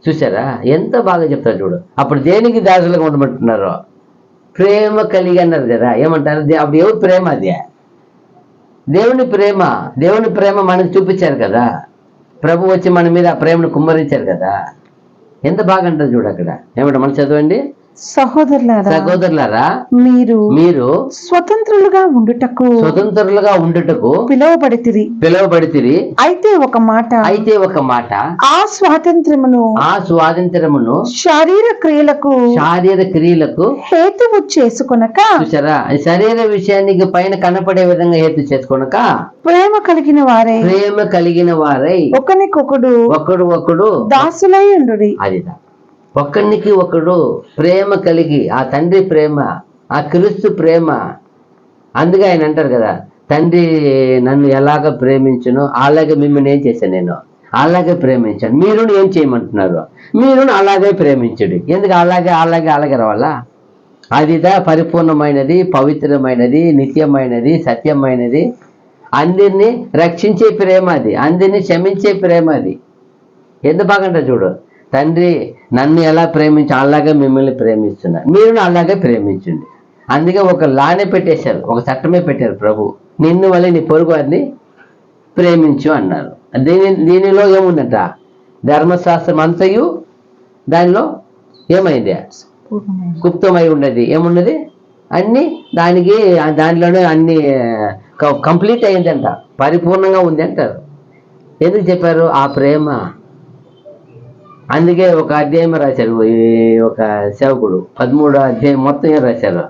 చూసారా ఎంత బాగా చెప్తారు చూడు. అప్పుడు దేనికి దాసులుగా ఉండమంటున్నారు? ప్రేమ కలిగి అన్నారు కదా. ఏమంటారు అప్పుడు? ఎవరు ప్రేమ? అది దేవుని ప్రేమ మనకు చూపించారు కదా. ప్రభు వచ్చి మన మీద ఆ ప్రేమను కుమ్మరించారు కదా. ఎంత బాగా అంటారు చూడు అక్కడ. ఏమంటారు? మనం చదవండి. సహోదరులారా, మీరు స్వతంత్రులుగా ఉండుటకు పిలువబడితిరి. అయితే ఒక మాట ఆ స్వాతంత్రమును శరీర క్రియలకు హేతువు చేసుకొనక. చూసారా? శరీర విషయానికి పైన కనపడే విధంగా హేతు చేసుకొనక ప్రేమ కలిగిన వారై ఒకడు దాసులై ఉండుడి. అది ఒకరికి ఒకడు ప్రేమ కలిగి, ఆ తండ్రి ప్రేమ, ఆ క్రీస్తు ప్రేమ. అందుకే ఆయన అంటారు కదా, తండ్రి నన్ను ఎలాగ ప్రేమించును అలాగే మిమ్మల్ని ఏం చేశాను, నేను అలాగే ప్రేమించాను. మీరు ఏం చేయమంటున్నారు? మీరు అలాగే ప్రేమించుడు. ఎందుకు అలాగే రావాలా? అదిదా పరిపూర్ణమైనది, పవిత్రమైనది, నిత్యమైనది, సత్యమైనది, అందరినీ రక్షించే ప్రేమ అది, అందరినీ క్షమించే ప్రేమ అది. ఎంత బాగుంటుంది చూడు. తండ్రి నన్ను ఎలా ప్రేమించు అలాగే మిమ్మల్ని ప్రేమిస్తున్నారు, మీరు అలాగే ప్రేమించండి. అందుకే ఒక లానే పెట్టేశారు, ఒక చట్టమే పెట్టారు ప్రభు. నిన్ను వల్ల నీ పొరుగు వారిని ప్రేమించు అన్నారు. దీనిలో ఏముందంట? ధర్మశాస్త్రం అంతయు దానిలో ఏమైంది? గుప్తమై ఉన్నది. ఏమున్నది? అన్ని దానిలోనే అన్ని కంప్లీట్ అయిందంట, పరిపూర్ణంగా ఉంది అంటారు. ఎందుకు చెప్పారు? ఆ ప్రేమ. అందుకే ఒక అధ్యాయం రాశారు ఒక సేవకుడు, 13వ అధ్యాయం మొత్తం ఏం రాశారు?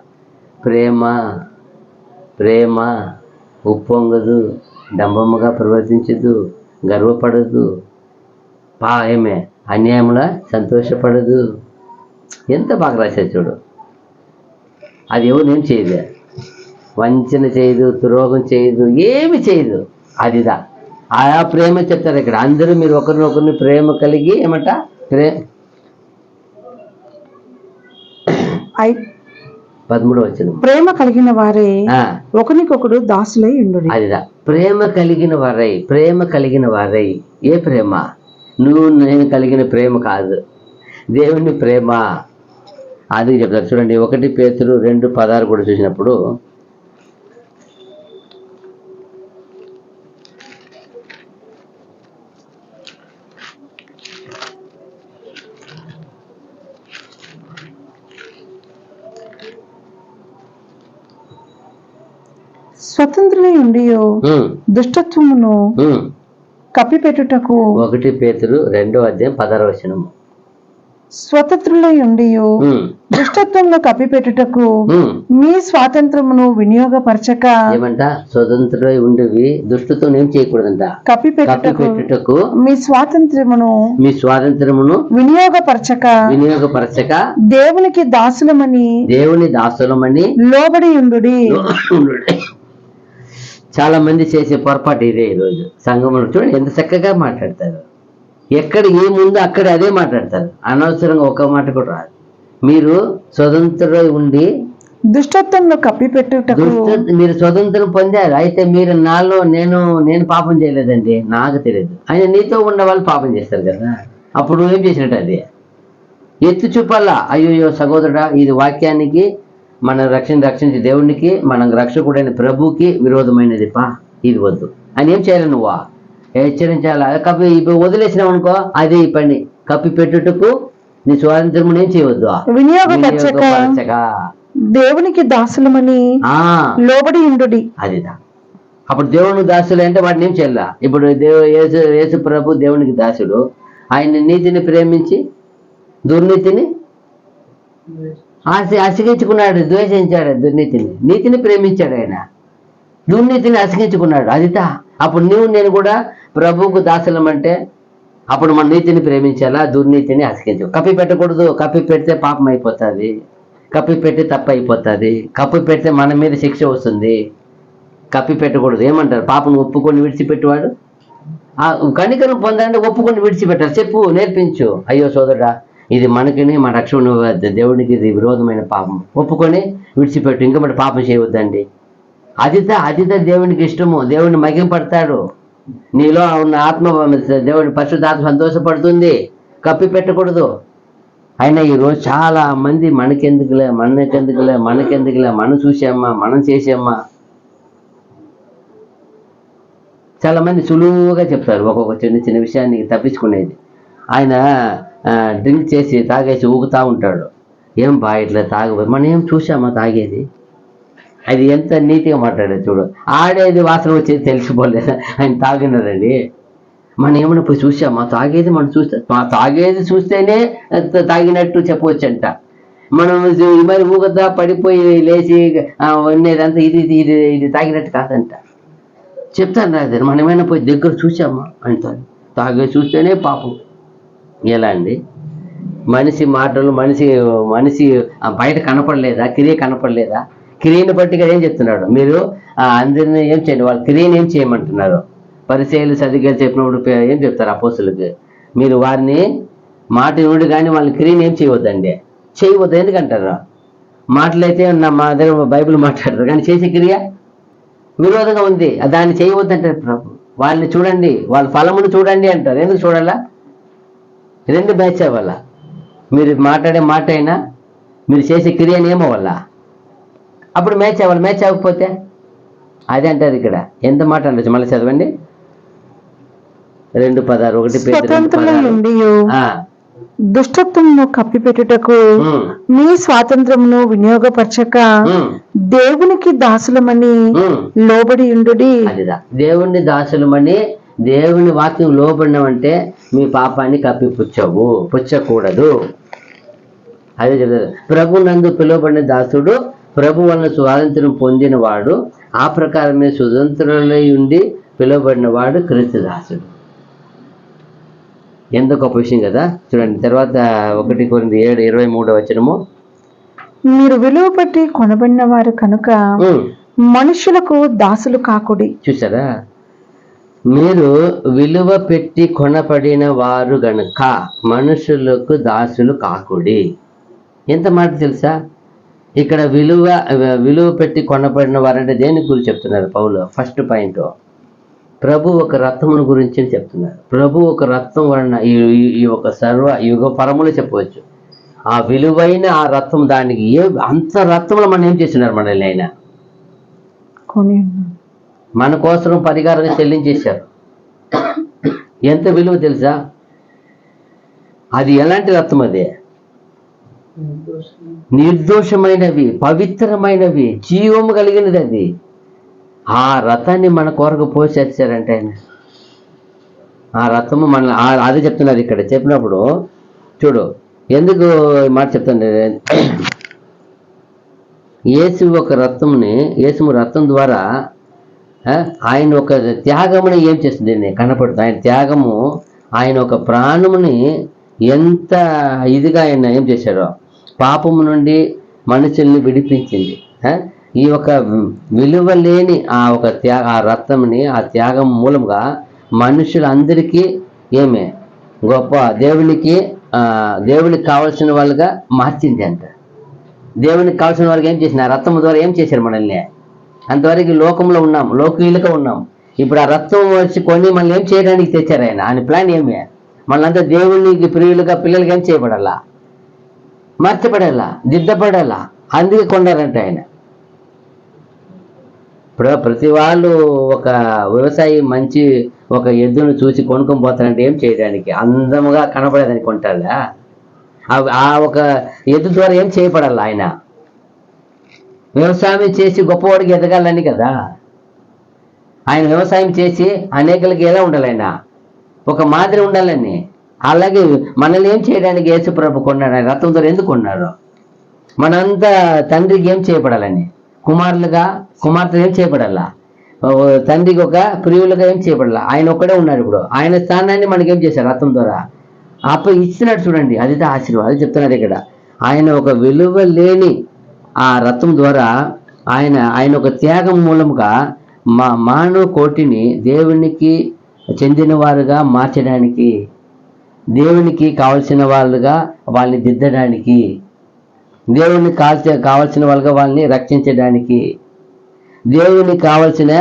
ప్రేమ ఉప్పొంగదు, డంబముగా ప్రవర్తించదు, గర్వపడదు, ఏమే అన్యాయంలో సంతోషపడదు. ఎంత బాగా రాశారు చూడు. అది ఎవరేం చేయదు, వంచన చేయదు, తురోగం చేయదు, ఏమి చేయదు. అదిదా ఆ ప్రేమ చెప్తారు ఇక్కడ. అందరూ మీరు ఒకరినొకరిని ప్రేమ కలిగి ఏమంట? 13వ వచనం. ప్రేమ కలిగిన వారే ఒకరికొకడు దాసులై ఉండుడి. అదిదా ప్రేమ కలిగిన వారై. ఏ ప్రేమ? నువ్వు నేను కలిగిన ప్రేమ కాదు, దేవుని ప్రేమ. అది చెప్తారు చూడండి. 1 పేతురు 2:16 కూడా చూసినప్పుడు, స్వతంత్రులై ఉండి దుష్టత్వమును కప్పిపెట్టుటకు. 1 పేతురు 2:16. స్వతంత్రులై ఉండి దుష్టత్వమును కప్పిపెట్టుటకు మీ స్వాతంత్రమును వినియోగపరచక. ఏమంట? స్వతంత్రులై ఉండేవి దుష్టత్వం ఏం చేయకూడదంట, కప్పిపెట్టుటకు మీ స్వాతంత్రమును వినియోగపరచక దేవుని దాసులమని లోబడి ఉండుడి. చాలా మంది చేసే పొరపాటు ఇదే. ఈరోజు సంఘంలో చూడండి ఎంత చక్కగా మాట్లాడతారు. ఎక్కడ ఏముందో అక్కడ అదే మాట్లాడతారు. అనవసరంగా ఒక మాట కూడా రాదు. మీరు స్వతంత్రులై ఉండి దుష్టత్వంలో కప్పిపెట్టుటకు మీరు స్వతంత్రం పొందారు, అయితే మీరు నాలో నేను పాపం చేయలేదండి, నాకు తెలియదు. ఆయన నీతో ఉన్న వాళ్ళు పాపం చేస్తారు కదా, అప్పుడు నువ్వేం చేసినట్టు అది ఎత్తు చూపాలా. అయ్యో సహోదరుడా, ఇది వాక్యానికి, మన రక్షించే దేవునికి, మన రక్షకుడైన ప్రభుకి విరోధమైనది పా, ఇది వద్దు అని ఏం చేయాలి, నువ్వా హెచ్చరించాలా. ఇప్పుడు వదిలేసినావు అనుకో, అదే ఈ పని, కప్పి పెట్టుటకు నీ స్వాతంత్రం ఏం చేయవద్దు, వినియోగపరచక దేవునికి దాసులమని లోబడి ఉండుడి. అదిదా. అప్పుడు దేవుని దాసులు అంటే వాడిని ఏం చేయాల. ఇప్పుడు యేసు ప్రభు దేవునికి దాసుడు, ఆయన నీతిని ప్రేమించి దుర్నీతిని అసగించుకున్నాడు, ద్వేషించాడు దుర్నీతిని. నీతిని ప్రేమించాడు ఆయన, దుర్నీతిని అసగించుకున్నాడు. అదితా. అప్పుడు నేను కూడా ప్రభువుకు దాసులం అంటే అప్పుడు మన నీతిని ప్రేమించాలా, దుర్నీతిని అసగించు. కప్పి పెట్టకూడదు, కప్పి పెడితే పాపం అయిపోతుంది, కప్పి పెట్టి తప్పు అయిపోతుంది, కప్పి పెడితే మన మీద శిక్ష వస్తుంది. కప్పి పెట్టకూడదు. ఏమంటారు, పాపను ఒప్పుకొని విడిచిపెట్టేవాడు కనికరం పొందాలంటే ఒప్పుకొని విడిచిపెట్టారు. చెప్పు, నేర్పించు. అయ్యో సోదరుడా, ఇది మనకిని మన రక్షణ దేవునికి ఇది విరోధమైన పాపం, ఒప్పుకొని విడిచిపెట్టు, ఇంకా మన పాపం చేయవద్దండి. అదిత దేవునికి ఇష్టము, దేవుడిని మగింపడతాడు. నీలో ఉన్న ఆత్మ, దేవుడి పరిశుద్ధాత్మ సంతోషపడుతుంది. కప్పి పెట్టకూడదు. అయినా ఈరోజు చాలా మంది మనకెందుకులే, మనం చూసామా, మనం చేసామా, చాలా మంది సులువుగా చెప్తారు ఒక్కొక్క చిన్న విషయాన్ని తప్పించుకునేది. ఆయన డ్రింక్ చేసి తాగేసి ఊగుతూ ఉంటాడు. ఏం బా ఇట్లా తాగబోదు, మనం ఏం చూసామా తాగేది, అది ఎంత నీట్గా మాట్లాడేది చూడు. ఆడేది వాసన వచ్చేది తెలిసిపోలేదు, ఆయన తాగినారండి. మనం ఏమైనా పోయి చూసామా తాగేది, మనం తాగేది చూస్తేనే తాగినట్టు చెప్పవచ్చంట. మనం మరి ఊగదా పడిపోయి లేచి ఉండేదంతా ఇది తాగినట్టు కాదంట చెప్తాను రాదు. మనం ఏమైనా పోయి దగ్గర చూసామా అంటారు, తాగే చూస్తేనే పాపం. ఎలా అండి, మనిషి మాటలు, మనిషి బయట కనపడలేదా, క్రియ కనపడలేదా? క్రియను బట్టి ఏం చెప్తున్నాడు, మీరు అందరినీ ఏం చేయండి, వాళ్ళ క్రియను ఏం చేయమంటున్నారు. పరిచయాలు సరిగ్గా చెప్పినప్పుడు ఏం చెప్తారు అపోస్తులకి, మీరు వారిని మాట ఇవ్వడు కానీ వాళ్ళని క్రియను ఏం చేయవద్దండి, చేయవద్దు. ఎందుకంటారు, మాటలైతే మా దగ్గర బైబిల్ మాట్లాడతారు కానీ చేసే క్రియ విరోధంగా ఉంది, దాన్ని చేయవద్దంటారు ప్రభు. వాళ్ళని చూడండి, వాళ్ళ ఫలమును చూడండి అంటారు. ఎందుకు చూడాలా? రెండు మ్యాచ్ అవ్వాలా. మీరు మాట్లాడే మాట అయినా మీరు చేసే క్రియని ఏమవ్వాలా, అప్పుడు మ్యాచ్ అవ్వాలి. మ్యాచ్ అవ్వకపోతే అదే అంటారు ఇక్కడ. ఎంత మాట అనొచ్చు, మళ్ళీ చదవండి. 2:16 దుష్టత్వమును కప్పిపెట్టుటకు మీ స్వాతంత్రమును వినియోగపరచక దేవునికి దాసులమని లోబడి ఉండుడి. దేవుని దాసులమని, దేవుని వాక్యం లోబడినవంటే మీ పాపాన్ని పుచ్చకూడదు. అదే చెప్తారు. ప్రభు నందు పిలువబడిన దాసుడు ప్రభు వలన స్వాతంత్రం పొందిన వాడు, ఆ ప్రకారమే స్వతంత్రులై ఉండి పిలువబడిన వాడు క్రీస్తు దాసుడు. ఎంత గొప్ప విషయం కదా. చూడండి తర్వాత 1 కొరింథీ 7:23 మీరు విలువ పెట్టి కొనబడిన వారు కనుక మనుషులకు దాసులు కాకుడి. చూసారా, మీరు విలువ పెట్టి కొనబడిన వారు గనుక మనుషులకు దాసులు కాకుడి. ఎంత మాట తెలుసా, ఇక్కడ విలువ పెట్టి కొనబడిన వారంటే దేని గురించి చెప్తున్నారు పౌలు? ఫస్ట్ పాయింట్, ప్రభు ఒక రత్నమును గురించి చెప్తున్నారు. ప్రభు ఒక రత్నం వలన ఈ ఒక సర్వ యుగ పరములు చెప్పవచ్చు. ఆ విలువైన ఆ రత్నం, దానికి అంత రత్నంలో మనం ఏం చేస్తున్నారు, మనల్ని ఆయన మన కోసం పరిహారంగా చెల్లించేశారు. ఎంత విలువ తెలుసా? అది ఎలాంటి రత్నం? అది నిర్దోషమైనవి, పవిత్రమైనవి, జీవము కలిగినది. అది ఆ రథాన్ని మన కొరకు పోసేసారంటే ఆయన, ఆ రథము మన అదే చెప్తున్నారు ఇక్కడ. చెప్పినప్పుడు చూడు, ఎందుకు మాట చెప్తాను. యేసు ఒక రథంని, యేసు రథం ద్వారా ఆయన ఒక త్యాగముని ఏం చేస్తుంది కనపడుతుంది. ఆయన త్యాగము, ఆయన ఒక ప్రాణముని ఎంత ఇదిగా ఆయన ఏం చేశారో, పాపము నుండి మనుషుల్ని విడిపించింది. ఈ ఒక విలువ లేని ఆ రక్తంని, ఆ త్యాగం మూలంగా మనుషులందరికీ ఏమే గొప్ప దేవునికి కావలసిన వాళ్ళుగా మార్చింది అంట. దేవునికి కావాల్సిన వారికి ఏం చేసిన రక్తం ద్వారా ఏం చేశారు మనల్ని? అంతవరకు లోకంలో ఉన్నాం, లోకీయులుగా ఉన్నాం. ఇప్పుడు ఆ రక్తం వచ్చి కొని మనల్ని ఏం చేయడానికి తెచ్చారు ఆయన ప్లాన్ ఏమి? మనంతా దేవునికి ప్రియులుగా పిల్లలకి ఏం చేయబడాలా? మార్చబడాలా, దిద్దపడాలా. అందుకే కొన్నారంట ఆయన. ఇప్పుడు ప్రతి వాళ్ళు ఒక వ్యవసాయి మంచి ఒక ఎద్దును చూసి కొనుక్కొని పోతారంటే ఏం చేయడానికి? అందముగా కనపడేదానికి కొంటాడా? ఆ ఒక ఎద్దు ద్వారా ఏం చేయబడాలి? ఆయన వ్యవసాయం చేసి గొప్పవాడికి ఎదగాలని కదా. ఆయన వ్యవసాయం చేసి అనేకులకి ఎలా ఉండాలి? ఆయన ఒక మాదిరి ఉండాలని. అలాగే మనల్ని ఏం చేయడానికి యేసు ప్రభు కొన్నాడు? ఆయన రక్తం ద్వారా ఎందుకు కొన్నాడు? మనంతా తండ్రికి ఏం చేయబడాలని? కుమారులుగా కుమార్తెలు ఏం చేయబడాలా? తండ్రికి ఒక ప్రియులుగా ఏం చేయబడాలా? ఆయన ఒక్కడే ఉన్నాడు. ఇప్పుడు ఆయన స్థానాన్ని మనకేం చేశారు? రక్తం ద్వారా ఇచ్చినాడు. చూడండి, అది ఆశీర్వాదం. అది చెప్తున్నారు ఇక్కడ. ఆయన ఒక విలువ లేని ఆ రక్తం ద్వారా ఆయన ఒక త్యాగం మూలముగా మానవ కోటిని దేవునికి చెందిన వారుగా మార్చడానికి, దేవునికి కావలసిన వాళ్ళుగా వాళ్ళని దిద్దడానికి, దేవునికి కావలసిన వాళ్ళుగా వాళ్ళని రక్షించడానికి, దేవునికి కావలసిన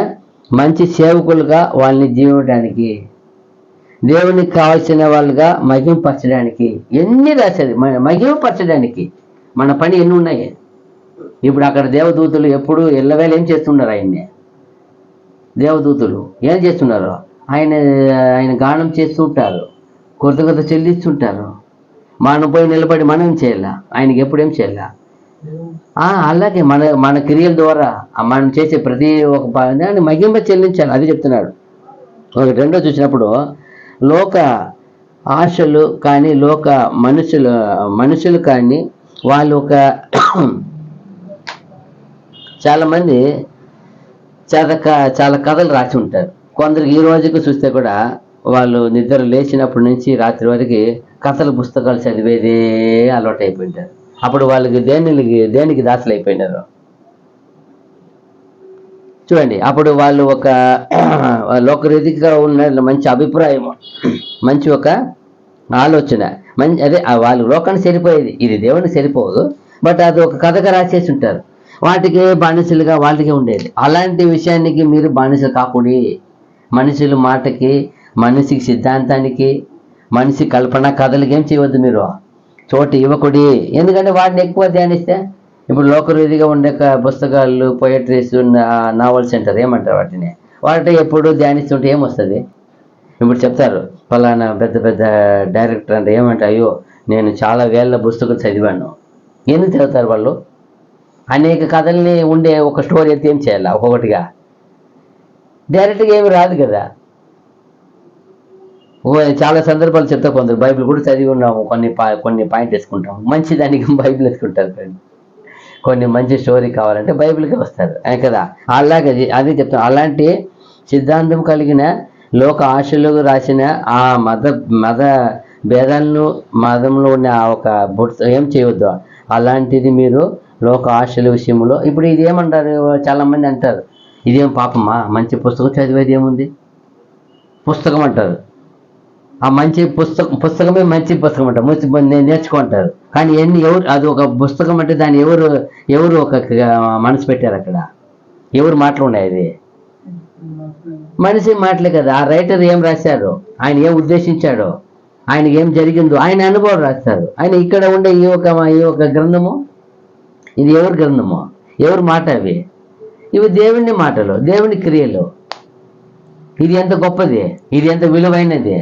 మంచి సేవకులుగా వాళ్ళని జీవించడానికి, దేవునికి కావలసిన వాళ్ళుగా మహిమపరచడానికి. ఎన్ని రాసేది మహిమపరచడానికి. మన పని ఎన్ని ఉన్నాయి? ఇప్పుడు అక్కడ దేవదూతలు ఎప్పుడు ఎల్లవేళ ఏం చేస్తున్నారు? ఆయన్ని దేవదూతలు ఏం చేస్తున్నారు? ఆయన గానం చేస్తూ ఉంటారు, కృతజ్ఞత చెల్లిస్తుంటారు. మనం పోయి నిలబడి మనం ఏం చేయాలా? ఆయనకి ఎప్పుడు ఏం చేయాలా? అలాగే మన క్రియల ద్వారా మనం చేసే ప్రతి ఒక దాన్ని మహిమ చెల్లించాలి. అది చెప్తున్నాడు. ఒక రెండో చూసినప్పుడు లోక ఆశలు కానీ లోక మనుషులు కానీ వాళ్ళు చాలామంది చాలా కథలు రాసి ఉంటారు. కొందరికి ఈ రోజుకి చూస్తే కూడా వాళ్ళు నిద్ర లేచినప్పటి నుంచి రాత్రి వరకు కథల పుస్తకాలు చదివేదే అలవాటు అయిపోయింటారు. అప్పుడు వాళ్ళకి దేనికి దాసులు అయిపోయినారు చూడండి. అప్పుడు వాళ్ళు ఒక రీతిగా ఉన్న మంచి అభిప్రాయం, మంచి ఒక ఆలోచన, అదే వాళ్ళు లోకానికి సరిపోయేది, ఇది దేవునికి సరిపోదు. బట్ అది ఒక కథగా రాసేసి ఉంటారు. వాటికి బానిసలుగా వాళ్ళకే ఉండేది. అలాంటి విషయానికి మీరు బానిసలు కాకూడి. మనుషుల మాటకి, మనిషికి సిద్ధాంతానికి, మనిషి కల్పన కథలకి ఏం చేయవద్దు. మీరు చోటు ఇవ్వకూడి. ఎందుకంటే వాటిని ఎక్కువ ధ్యానిస్తే ఇప్పుడు లోకరీతిగా ఉండే పుస్తకాలు, పోయట్రీస్, నావల్స్ అంటారు, ఏమంటారు వాటిని? వాటి ఎప్పుడు ధ్యానిస్తుంటే ఏమొస్తుంది? ఇప్పుడు చెప్తారు ఫలానా పెద్ద పెద్ద డైరెక్టర్ అంటే ఏమంటే, అయ్యో నేను చాలా వేల పుస్తకాలు చదివాను. ఎందుకు చదువుతారు వాళ్ళు? అనేక కథల్ని ఉండే ఒక స్టోరీ అయితే ఏం చేయాలి? ఒక్కొక్కటిగా డైరెక్ట్గా ఏమి రాదు కదా. చాలా సందర్భాలు చెప్తా. కొందరు బైబిల్ కూడా చదివి ఉన్నాము, కొన్ని పాయింట్ వేసుకుంటాము. మంచి దానికి బైబిల్ వేసుకుంటారు. కొన్ని మంచి స్టోరీ కావాలంటే బైబిల్కి వస్తారు కదా. అలాగే అదే చెప్తాను. అలాంటి సిద్ధాంతం కలిగిన లోక ఆశలు రాసిన ఆ మత భేదాలను, మతంలో ఉన్న ఒక ఏం చేయవద్దు. అలాంటిది మీరు లోక ఆశల విషయంలో ఇప్పుడు ఇది ఏమంటారు? చాలామంది అంటారు, ఇదేం పాపమా, మంచి పుస్తకం చదివేది ఏముంది? పుస్తకం అంటారు. ఆ మంచి పుస్తకమే మంచి పుస్తకం అంటారు, నేర్చుకుంటారు. కానీ అది ఒక పుస్తకం అంటే దాన్ని ఎవరు ఒక మనసు పెట్టారు? అక్కడ ఎవరు మాటలు ఉన్నాయి? అది మనిషి మాటలే కదా. ఆ రైటర్ ఏం రాశారు, ఆయన ఏం ఉద్దేశించాడో, ఆయనకి ఏం జరిగిందో ఆయన అనుభవం రాస్తారు. ఆయన ఇక్కడ ఉండే ఈ ఒక గ్రంథము, ఇది ఎవరి గ్రంథము, ఎవరి మాట? ఇవి దేవుని మాటలు, దేవుని క్రియలు. ఇది ఎంత గొప్పది, ఇది ఎంత విలువైనది,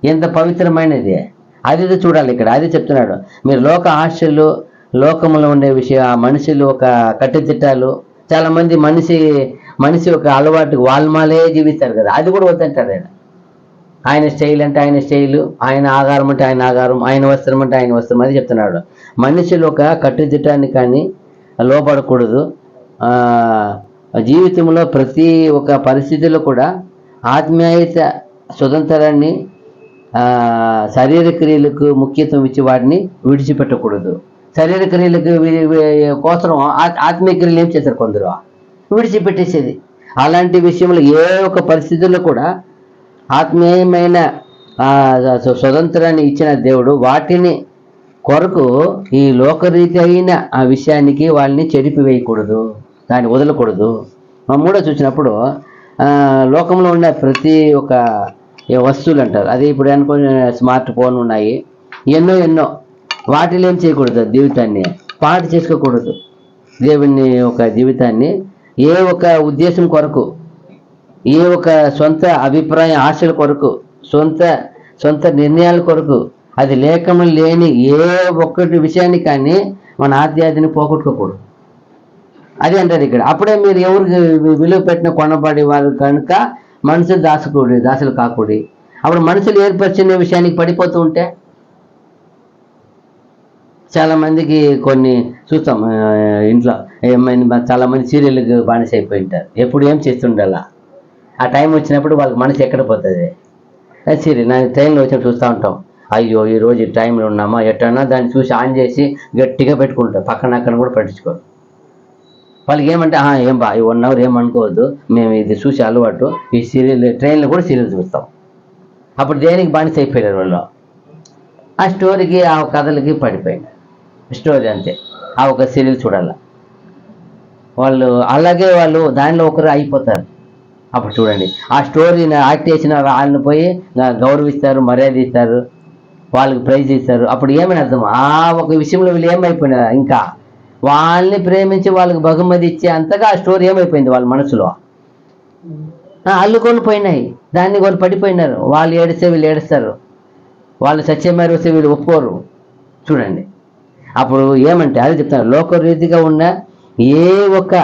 ఎంత పవిత్రమైనది. అది చూడాలి ఇక్కడ. అదే చెప్తున్నాడు. మీరు లోక ఆశలు, లోకంలో ఉండే ఆ మనుషులు ఒక కట్టుదిట్టాలు, చాలా మంది మనిషి ఒక అలవాటు వాళ్ళమాలే జీవిస్తారు కదా. అది కూడా వద్దంటాడు ఆయన. ఆయన స్టైల్ అంటే ఆయన స్టైలు, ఆయన ఆహారం అంటే ఆయన ఆహారం, ఆయన వస్త్రం అంటే ఆయన వస్త్రం. అది చెప్తున్నాడు. మనుషులు ఒక కట్టుదిట్టాన్ని కానీ లోపడకూడదు. జీవితంలో ప్రతి ఒక్క పరిస్థితిలో కూడా ఆత్మీయత, స్వతంత్రాన్ని, శరీర క్రియలకు ముఖ్యత్వం ఇచ్చి వాటిని విడిచిపెట్టకూడదు. శరీర క్రియలకు కోసం ఆత్మీయ క్రియలు ఏం చేశారు? కొందరు విడిచిపెట్టేసేది. అలాంటి విషయంలో ఏ ఒక్క పరిస్థితుల్లో కూడా ఆత్మీయమైన స్వతంత్రాన్ని ఇచ్చిన దేవుడు వాటిని కొరకు ఈ లోకరీతి అయిన ఆ విషయానికి వాళ్ళని చెడిపివేయకూడదు, దాన్ని వదలకూడదు. మూడో చూసినప్పుడు లోకంలో ఉన్న ప్రతి ఒక్క వస్తువులు అంటారు, అది ఇప్పుడు అనుకునే స్మార్ట్ ఫోన్ ఉన్నాయి, ఎన్నో వాటిలో ఏం చేయకూడదు, జీవితాన్ని పాటు చేసుకోకూడదు. దేవుని ఒక జీవితాన్ని ఏ ఒక ఉద్దేశం కొరకు, ఏ ఒక సొంత అభిప్రాయ ఆశల కొరకు, సొంత నిర్ణయాల కొరకు, అది లేఖనం లేని ఏ ఒక్కటి విషయాన్ని కానీ మన ఆధ్యాత్మిని పోగొట్టుకోకూడదు. అది అంటారు ఇక్కడ. అప్పుడే మీరు ఎవరికి విలువ పెట్టిన కొనబడి వారు కనుక మనుషులు దాసులు కాకూడి. అప్పుడు మనుషులు ఏర్పరిచిన విషయానికి పడిపోతూ ఉంటే చాలా మందికి కొన్ని చూస్తాం ఇంట్లో చాలా మంది సీరియల్కి బానిస అయిపోయి ఉంటారు. ఎప్పుడు ఏం చేస్తుండాలా, ఆ టైం వచ్చినప్పుడు వాళ్ళకి మనసు ఎక్కడ పోతుంది. సీరియల్ నాకు ట్రైన్లో వచ్చినప్పుడు చూస్తూ ఉంటాం, అయ్యో ఈరోజు ఈ టైంలో ఉన్నామా ఎట్టన్నా దాన్ని చూసి ఆన్ చేసి గట్టిగా పెట్టుకుంటాం, పక్కన అక్కడ కూడా పట్టించుకోరు. వాళ్ళకి ఏమంటే ఏం బా ఈ 1 అవర్ ఏమనుకోవద్దు, మేము ఇది చూసి అలవాటు, ఈ సీరియల్ ట్రైన్లో కూడా సీరియల్ చూస్తాం. అప్పుడు దేనికి బానిస అయిపోయారు వాళ్ళు, ఆ స్టోరీకి ఆ కథలకి పడిపోయినారు. స్టోరీ అంతే, ఆ ఒక సీరియల్ చూడాల వాళ్ళు, అలాగే వాళ్ళు దానిలో ఒకరు అయిపోతారు. అప్పుడు చూడండి, ఆ స్టోరీని యాక్ట్ చేసిన వాళ్ళని పోయి గౌరవిస్తారు, మర్యాద ఇస్తారు, వాళ్ళకి ప్రైజ్ ఇస్తారు. అప్పుడు ఏమని అర్థం, ఆ ఒక విషయంలో వీళ్ళు ఏమైపోయినారు, ఇంకా వాళ్ళని ప్రేమించి వాళ్ళకి బహుమతి ఇచ్చే అంతగా ఆ స్టోరీ ఏమైపోయింది వాళ్ళ మనసులో, అల్లుకొని పోయినాయి. దాన్ని వాళ్ళు పడిపోయినారు. వాళ్ళు ఏడిస్తే వీళ్ళు ఏడుస్తారు, వాళ్ళు సత్యమేర వస్తే వీళ్ళు ఒప్పుకోరు. చూడండి, అప్పుడు ఏమంటే అది చెప్తాను, లోకరీతిగా ఉన్న ఏ ఒక్క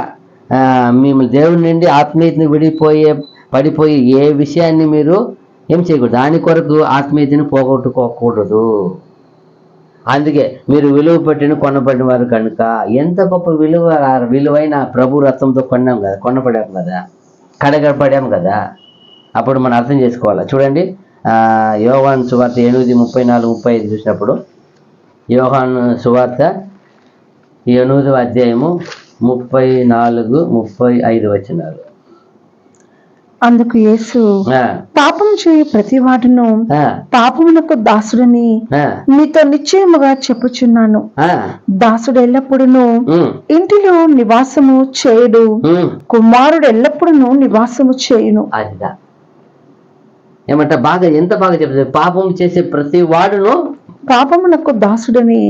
మిమ్మల్ని దేవుడి నుండి ఆత్మీయతని పడిపోయి ఏ విషయాన్ని మీరు ఏం చేయకూడదు, దాని కొరకు ఆత్మీయతని పోగొట్టుకోకూడదు. అందుకే మీరు విలువ పెట్టిన కొనబడిన వారు కనుక, ఎంత గొప్ప విలువైన ప్రభు రక్తంతో కొనపడాం కదా, కడగబడాం కదా. అప్పుడు మనం అర్థం చేసుకోవాలి. చూడండి, యోహాను సువార్త 8:34-35 చూసినప్పుడు, యోహాను సువార్త 8వ అధ్యాయము 34-35 వచనాలు. అందుకు యేసు, పాపం చేయి ప్రతి వాడును పాపమునకు దాసుడని మీతో నిశ్చయముగా చెప్పుచున్నాను. దాసుడు ఎల్లప్పుడూ ఇంటిలో నివాసము చేయడు, కుమారుడు ఎల్లప్పుడూ నివాసము చేయును. అదిదా ఏమంట, ఎంత బాగా చెప్తుంది, పాపం చేసే ప్రతి వాడును పాపమునకు దాసుడని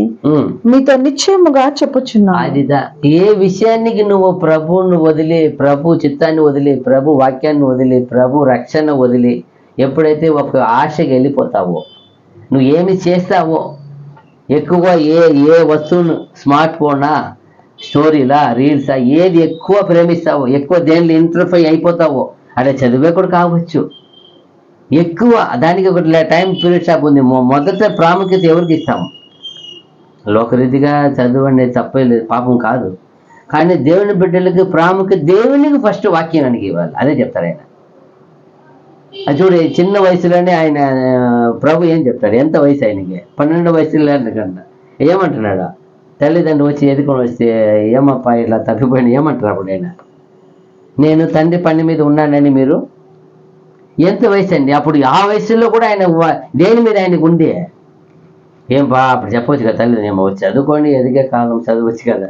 మీతో నిశ్చయముగా చెప్పుచున్నాను. అదిదా, ఏ విషయానికి నువ్వు ప్రభువును వదిలి, ప్రభు చిత్తాన్ని వదిలి, ప్రభు వాక్యాన్ని వదిలి, ప్రభు రక్షణ వదిలి ఎప్పుడైతే ఒక ఆశకి వెళ్ళిపోతావో, నువ్వు ఏమి చేస్తావో, ఎక్కువ ఏ వస్తువును, స్మార్ట్ ఫోనా, స్టోరీలా, రీల్సా, ఏది ఎక్కువ ప్రేమిస్తావో, ఎక్కువ దేనిలో ఇంటర్ఫై అయిపోతావో, అదే చదివే కూడా కావచ్చు, ఎక్కువ దానికి ఒక టైం పీరియడ్ షాప్ ఉంది. మొదట ప్రాముఖ్యత ఎవరికి ఇస్తాము? లోకరీతిగా చదువు అనేది తప్పలేదు, పాపం కాదు. కానీ దేవుని బిడ్డలకి ప్రాముఖ్యత, దేవునికి ఫస్ట్ వాక్యానికి ఇవ్వాలి. అదే చెప్తారు ఆయన. అది చూడు, చిన్న వయసులోనే ఆయన ప్రభు ఏం చెప్తాడు, ఎంత వయసు ఆయనకి, 12 వయసులో కన్నా ఏమంటున్నాడు, తల్లిదండ్రులు వచ్చి ఎదుకొని వస్తే ఏమప్పా ఇట్లా తప్పిపోయిన ఏమంటారు అప్పుడు ఆయన, నేను తండ్రి పని మీద ఉన్నానని మీరు, ఎంత వయసు అండి అప్పుడు, ఆ వయసులో కూడా ఆయన దేని మీద ఆయనకు ఉంది, ఏం బా అప్పుడు చెప్పవచ్చు కదా, తల్లిదండ్రులు వచ్చి చదువుకోండి, ఎదిగే కాలం చదవచ్చు కదా.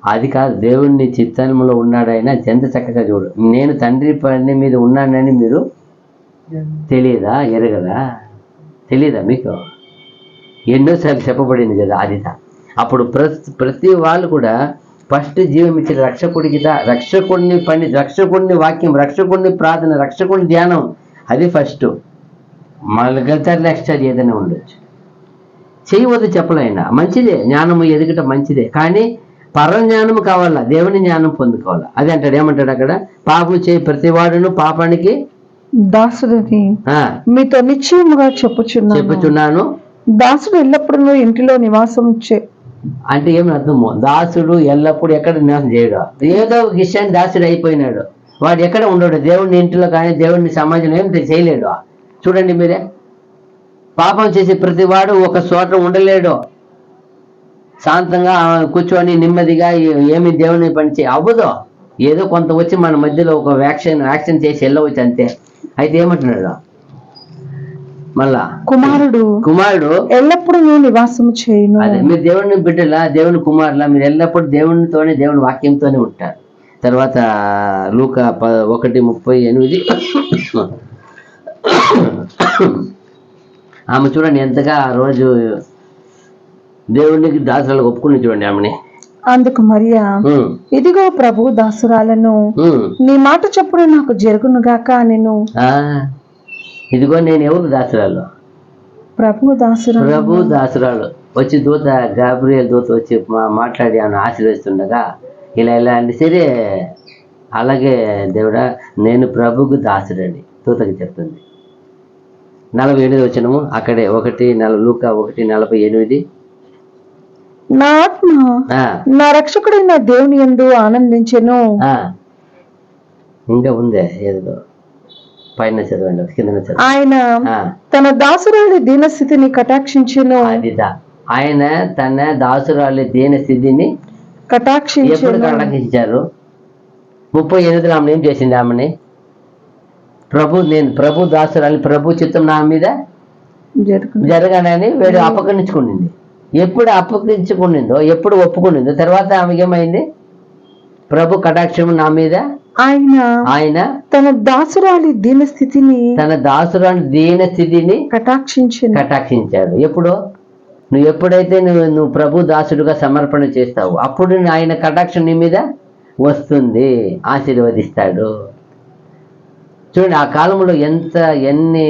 అది కాదు, దేవుణ్ణి చిత్తంలో ఉన్నాడు ఆయన, ఎంత చక్కగా చూడు, నేను తండ్రి పని మీద ఉన్నానని మీరు తెలియదా, ఎరగదా, తెలియదా మీకు, ఎన్నోసార్లు చెప్పబడింది కదా. అదిదా, అప్పుడు ప్రతి వాళ్ళు కూడా ఫస్ట్ జీవం ఇచ్చిన రక్షకుడిని వాక్యం, రక్షకుడిని ప్రార్థన, రక్షకుడిని ధ్యానం, అది ఫస్ట్. మళ్ళీ నెక్స్ట్ అది ఏదైనా ఉండొచ్చు, చేయవద్దు చెప్పలేనా, మంచిదే, జ్ఞానము ఎదుగట మంచిదే, కానీ పరజ్ఞానము కావాలా, దేవుని జ్ఞానం పొందుకోవాలా. అది అంటాడు, ఏమంటాడు అక్కడ, పాపం చేయి ప్రతి వాడును పాపానికి దాసుడని మీతో నిశ్చయముగా చెప్పుచున్నాను. దాసుడు ఎల్లప్పుడూ ఇంటిలో నివాసం అంటే ఏమి అర్థము, దాసుడు ఎల్లప్పుడూ ఎక్కడ నివాసం చేయడు, ఏదో ఒక విషయాన్ని దాసుడు అయిపోయినాడు, వాడు ఎక్కడ ఉండడు, దేవుడిని ఇంటిలో కానీ దేవుడిని సమాజంలో ఏం చేయలేడు. చూడండి మీరే, పాపం చేసే ప్రతి వాడు ఒక చోట ఉండలేడు, శాంతంగా కూర్చొని నెమ్మదిగా ఏమి దేవుని పని అవ్వదు. ఏదో కొంత వచ్చి మన మధ్యలో ఒక యాక్షన్ చేసి వెళ్ళవచ్చు అంతే. అయితే ఏమంటున్నాడు, మళ్ళా కుమారుడు ఎల్లప్పుడూ నివాసము చేయును. అదే మీరు దేవుని బిడ్డలా, దేవుని కుమారులా, మీరు ఎల్లప్పుడూ దేవునితోనే, దేవుని వాక్యంతోనే ఉంటారు. తర్వాత లూకా 1:38 ఆమె చూడండి ఎంతగా ఆ రోజు దేవునికి దాసురాలకు ఒప్పుకుని చూడండి ఆమెని. అందుకు మరియా, ఇదిగో ప్రభు దాసురాలను, నీ మాట చొప్పున నాకు జరుగునుగాక నేను. ఇదిగో నేను ఎవరు దాసురాలు? ప్రభు దాసురాలు వచ్చి దూత గాబ్రియల్ దూత వచ్చి మాట్లాడి ఆమెను ఆశీర్వదిస్తుండగా ఇలా అంటే సరే అలాగే దేవుడా నేను ప్రభుకు దాసుడని దూతకి చెప్తుంది. 48 వచనము అక్కడే లూకా 1:48 నా ఆత్మ నా రక్షకుడైన దేవుని యందు ఆనందించెను. ఇంకా ఉందే ఏదో పైన చదవండి, కింద చదవండి. ఆయన తన దాసురాలి దీనస్థితిని కటాక్షించెను. ఆయన తన దాసురాలి దీనస్థితిని కటాక్షించారు. 38 ఆమెను ఏం చేసింది? ఆమెని నేను ప్రభు దాసురాలి, ప్రభు చిత్తం నా మీద జరగాలని వీడు అపకరించుకునింది. ఎప్పుడు అప్పగించుకునిందో, ఎప్పుడు ఒప్పుకునిందో, తర్వాత ఆమెకి ఏమైంది? ప్రభు కటాక్షము నా మీద. ఆయన తన దాసురాలి దీనస్థితిని కటాక్షించాడు. ఎప్పుడు? నువ్వు ఎప్పుడైతే నువ్వు ప్రభు దాసుడుగా సమర్పణ చేస్తావు, అప్పుడు ఆయన కటాక్షం నీ మీద వస్తుంది, ఆశీర్వదిస్తాడు. చూడండి ఆ కాలంలో ఎన్ని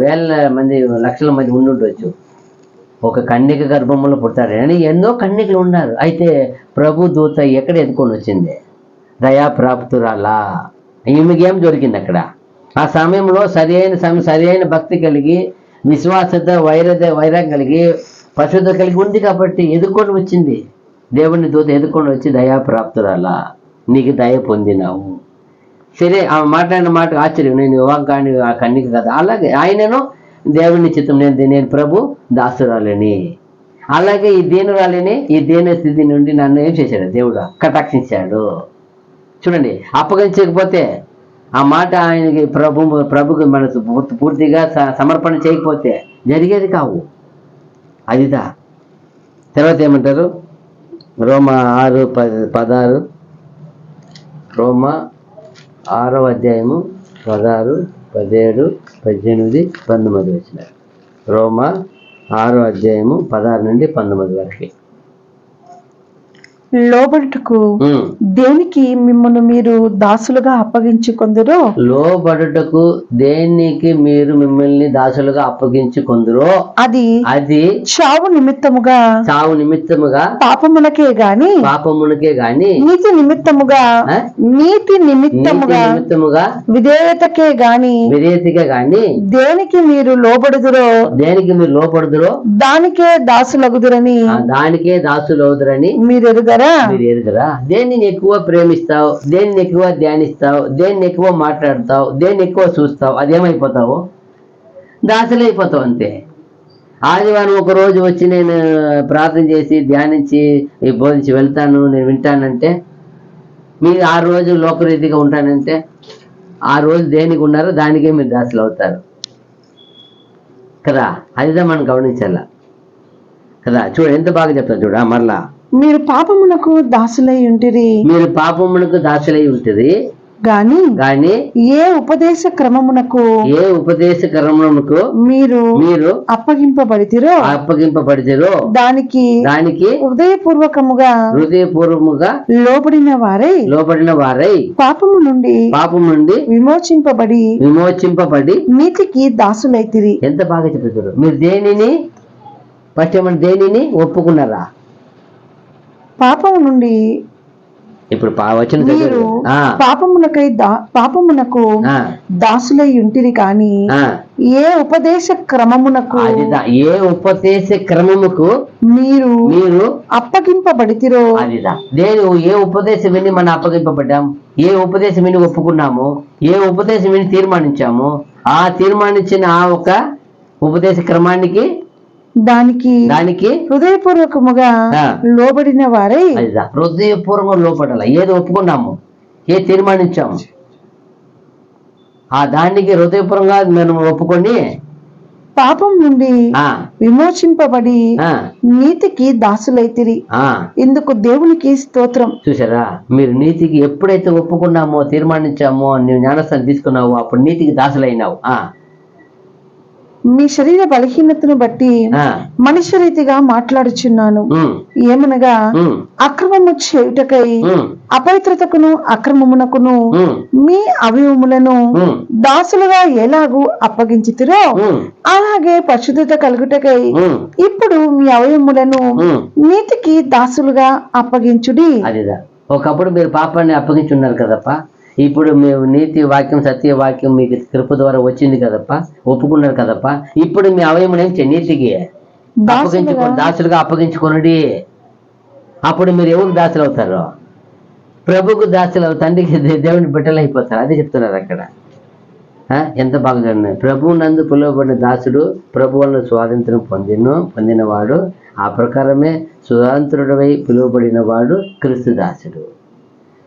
వేల మంది, లక్షల మంది ఉండుండొచ్చు. ఒక కన్యక గర్భంలో పుట్టారు అని ఎన్నో కన్యకలు ఉన్నారు. అయితే ప్రభు దూత ఎక్కడ ఎదుకొని వచ్చింది? దయాప్రాప్తురాలా. ఈమెకేం దొరికింది అక్కడ? ఆ సమయంలో సరైన భక్తి కలిగి, విశ్వాసత వైరాగ్యం కలిగి, పరిశుద్ధత కలిగి ఉంది కాబట్టి ఎదుర్కొని వచ్చింది. దేవుని దూత ఎదుర్కొని వచ్చి దయాప్రాప్తురాలా, నీకు దయ పొందినావు. సరే ఆమె మాట్లాడిన మాట ఆశ్చర్యం, నేను వివాహాన్ని ఆ కన్యక కదా. అలాగే ఆయనను దేవుని చిత్తం, నేను ప్రభు దాసురాలని. అలాగే ఈ దీనురాలిని, ఈ దీన స్థితి నుండి నన్ను ఏం చేశాడు? దేవుడు కటాక్షించాడు. చూడండి, అప్పగించకపోతే ఆ మాట ఆయనకి ప్రభుకి మనసు పూర్తిగా సమర్పణ చేయకపోతే జరిగేది కావు. అదిదా. తర్వాత ఏమంటారు? రోమా 6:16 రోమా 6వ అధ్యాయము 16, 17, 18, 19 వచ్చిన. రోమా 6వ అధ్యాయము 16 నుండి 19 వరకు. లోబడుటకు దేనికి మిమ్మల్ని మీరు దాసులుగా అప్పగించుకొందురో, లోబడుటకు దేనికి మీరు మిమ్మల్ని దాసులుగా అప్పగించుకొందురో అది చావు నిమిత్తముగా పాపమునకే గాని నీతి నిమిత్తముగా విధేయతకే గాని దేనికి మీరు లోబడుదురో దానికే దాసులగుదురని మీరు ఎరుగరా? దేన్ని ఎక్కువ ప్రేమిస్తావు, దేన్ని ఎక్కువ ధ్యానిస్తావు, దేన్ని ఎక్కువ మాట్లాడతావు, దేన్ని ఎక్కువ చూస్తావు, అదేమైపోతావు? దాసులైపోతావు అంతే. ఆదివారం ఒక రోజు వచ్చి నేను ప్రార్థన చేసి ధ్యానించి బోధించి వెళ్తాను, నేను వింటానంటే, మీరు 6 రోజులు లోకరీతిగా ఉంటానంటే 6 రోజులు దేనికి ఉన్నారో దానికే మీరు దాసులు అవుతారు కదా. అదిదా మనం గమనించాల కదా. చూడు ఎంత బాగా చెప్తాను చూడ. మరలా మీరు పాపమునకు దాసులై ఉంటిరి గాని ఏ ఉపదేశ క్రమమునకు మీరు అప్పగింపబడితిరో దానికి హృదయపూర్వకముగా లోబడిన వారై పాపము నుండి విమోచింపబడి నీతికి దాసులైతిరి. ఎంత బాగా చెప్తారు. మీరు దేనిని ఒప్పుకున్నారా? పాపము నుండి. ఇప్పుడు పాపమునకు దాసులై ఉంటిరి కానీ ఏ ఉపదేశ క్రమమునకు మీరు అప్పగింపబడితిరో. నేను ఏ ఉపదేశం విని మనం అప్పగింపబడ్డాం, ఏ ఉపదేశం విని ఒప్పుకున్నాము, ఏ ఉపదేశం విని తీర్మానించాము, ఆ తీర్మానించిన ఆ ఒక ఉపదేశ క్రమానికి దానికి హృదయపూర్వకముగా లోబడిన వారై. హృదయపూర్వకంగా లోపడాల. ఏది ఒప్పుకున్నాము, ఏ తీర్మానించాము, ఆ దానికి హృదయపూర్వకంగా మనం ఒప్పుకొని పాపం నుండి ఆ, విమోచింపబడి ఆ, నీతికి దాసులైతిరి. ఆ. ఇందుకు దేవునికి స్తోత్రం. చూసారా, మీరు నీతికి ఎప్పుడైతే ఒప్పుకున్నామో, తీర్మానించామో, నువ్వు జ్ఞానస్థానం తీసుకున్నావో అప్పుడు నీతికి దాసులైనావు. మీ శరీర బలహీనతను బట్టి ఆ, మనుష్య రీతిగా మాట్లాడుచున్నాను. ఉమ్, ఏమనగా ఉమ్, అక్రమము చేయుటకై ఉమ్, అపవిత్రతకును అక్రమమునకును ఉమ్, మీ అవయవములను ఉమ్, దాసులుగా ఎలాగూ అప్పగించితిరో ఉమ్, అలాగే పరిశుద్ధత కలుగుటకై ఉమ్, ఇప్పుడు మీ అవయవములను ఉమ్. నీతికి దాసులుగా అప్పగించుడి. అదిదా, ఒకప్పుడు మీరు పాపాన్ని అప్పగించున్నారు కదప్ప, ఇప్పుడు మేము నీతి వాక్యం, సత్య వాక్యం మీకు కృప ద్వారా వచ్చింది కదప్ప, ఒప్పుకున్నారు కదప్ప. ఇప్పుడు మీ అవయములు ఏం నీతికి దాసులుగా అప్పగించుకోనండి. అప్పుడు మీరు ఎవరికి దాసులు అవుతారు? ప్రభుకు దాసులు తండ్రికి, దేవుని బిడ్డలు అయిపోతారు. అదే చెప్తున్నారు అక్కడ. ఎంత బాగా చూడండి, ప్రభువు నందు పిలువబడిన దాసుడు ప్రభు వలన స్వాతంత్రం పొందినవాడు, ఆ ప్రకారమే స్వతంత్రుడవై పిలువబడిన వాడు క్రీస్తు దాసుడు.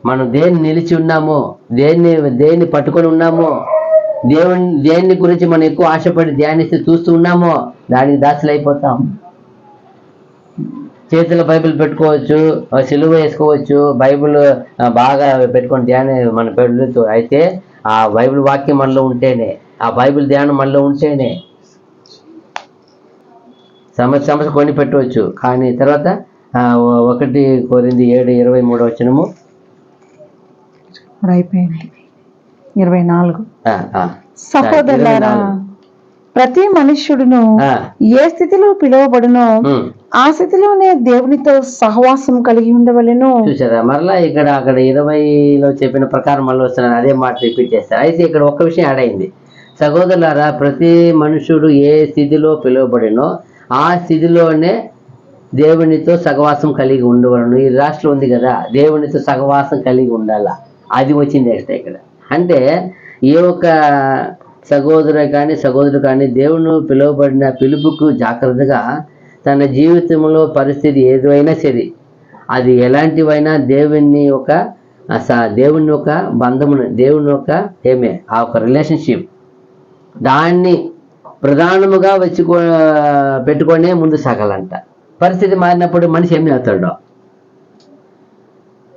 మనం దేన్ని నిలిచి ఉన్నామో, దేన్ని పట్టుకొని ఉన్నామో, దేన్ని గురించి మనం ఎక్కువ ఆశపడి ధ్యానిస్తూ చూస్తూ ఉన్నామో దానికి దాసులు అయిపోతాం. చేతిలో బైబిల్ పెట్టుకోవచ్చు, సిలువ వేసుకోవచ్చు, బైబిల్ బాగా పెట్టుకొని మన పెళ్ళతో అయితే ఆ బైబిల్ వాక్యం మనలో ఉంటేనే, ఆ బైబిల్ ధ్యానం మనలో ఉంటేనే సమస్య కొని పెట్టవచ్చు. కానీ తర్వాత 1 కొరింథీ 7:23 అయిపోయింది. 24. సహోదరులారా, ప్రతి మనుష్యుడును ఏ స్థితిలో పిలువబడునో ఆ స్థితిలోనే దేవునితో సహవాసం కలిగి ఉండవలెను. చూసారా, మరలా అక్కడ 20లో చెప్పిన ప్రకారం మళ్ళీ వస్తున్నాను, అదే మాట రిపీట్ చేస్తారు. అయితే ఇక్కడ ఒక్క విషయం యాడ్ అయింది. సహోదరులారా, ప్రతి మనుషుడు ఏ స్థితిలో పిలువబడినో ఆ స్థితిలోనే దేవునితో సహవాసం కలిగి ఉండవలను. ఈ రాష్ట్రం ఉంది కదా, దేవునితో సహవాసం కలిగి ఉండాలా, అది వచ్చింది నెక్స్ట్ ఇక్కడ. అంటే ఏ ఒక్క సహోదరుడు కానీ దేవుని పిలువబడిన పిలుపుకు జాగ్రత్తగా తన జీవితంలో పరిస్థితి ఏదైనా సరే, అది ఎలాంటివైనా దేవుని ఒక బంధమును, దేవుని యొక్క ఆ ఒక రిలేషన్షిప్, దాన్ని ప్రధానముగా పెట్టుకొనే ముందు సాగాలంట. పరిస్థితి మారినప్పుడు మనిషి ఏమి అవుతాడో,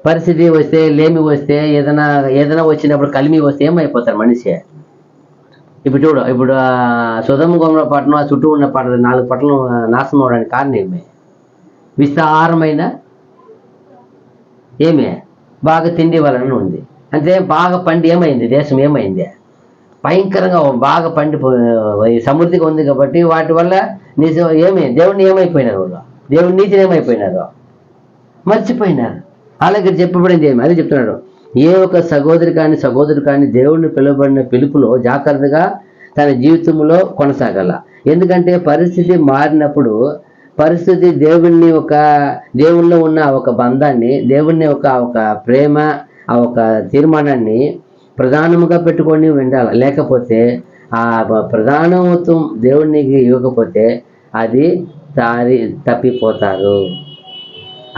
పరిస్థితి వస్తే, లేమి వస్తే, ఏదైనా వచ్చినప్పుడు కలిమి వస్తే ఏమైపోతారు మనిషి. ఇప్పుడు చూడు, ఇప్పుడు సొదొమ గొమొర్రా పట్టణం చుట్టూ ఉన్న 4 పట్టణం నాశనం అవడానికి కారణం ఏమి? విస్తారమైన బాగా తిండి వలన ఉంది. అంటే బాగా పండి ఏమైంది, దేశం ఏమైంది, భయంకరంగా బాగా సమృద్ధిగా ఉంది కాబట్టి వాటి వల్ల దేవుణ్ణి ఏమైపోయినారు వాళ్ళు, దేవుని నీతిని ఏమైపోయినారు, మర్చిపోయినారు. అలాగే చెప్పబడింది అదే చెప్తున్నాడు, ఏ ఒక సహోదరు కానీ దేవుణ్ణి పిలువబడిన పిలుపులో జాగ్రత్తగా తన జీవితంలో కొనసాగాల. ఎందుకంటే పరిస్థితి మారినప్పుడు, పరిస్థితి దేవుణ్ణిలో ఉన్న ఒక బంధాన్ని, దేవుణ్ణి ఒక ప్రేమ, ఆ ఒక తీర్మానాన్ని ప్రధానముగా పెట్టుకొని ఉండాలి. లేకపోతే ఆ ప్రధానత్వం దేవునికి ఇవ్వకపోతే అది తప్పిపోతారు.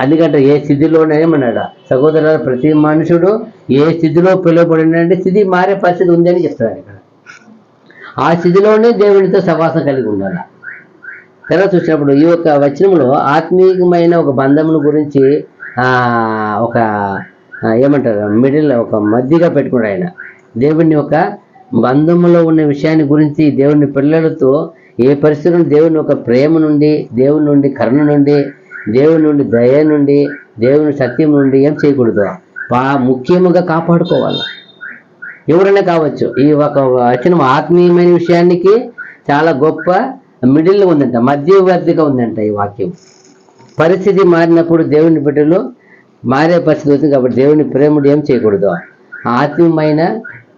అందుకంటే ఏ స్థితిలోనే ఏమన్నాడు, సహోదరుల ప్రతి మనుషుడు ఏ స్థితిలో పిలువబడినంటే స్థితి మారే పరిస్థితి ఉంది అని చెప్తాడు ఇక్కడ. ఆ స్థితిలోనే దేవునితో సహవాసం కలిగి ఉండాలి. తర్వాత చూసినప్పుడు ఈ యొక్క వచనంలో ఆత్మీయమైన ఒక బంధమును గురించి ఒక ఒక మధ్యగా పెట్టుకున్నాడు ఆయన. దేవుని ఒక బంధములో ఉన్న విషయాన్ని గురించి, దేవుని పిల్లలతో ఏ పరిస్థితుల్లో దేవుని ఒక ప్రేమ నుండి, దేవుని నుండి కరుణ నుండి, దేవుని నుండి దయ నుండి, దేవుని సత్యం నుండి ఏం చేయకూడదు, ముఖ్యముగా కాపాడుకోవాలి. ఎవరైనా కావచ్చు. ఈ ఒక వచనం ఆత్మీయమైన విషయానికి చాలా గొప్ప మిడిల్లో ఉందంట, మధ్యవర్తిగా ఉందంట ఈ వాక్యం. పరిస్థితి మారినప్పుడు దేవుని బిడ్డలు మారే పరిస్థితి అవుతుంది కాబట్టి దేవుని ప్రేముడు ఏం చేయకూడదు, ఆత్మీయమైన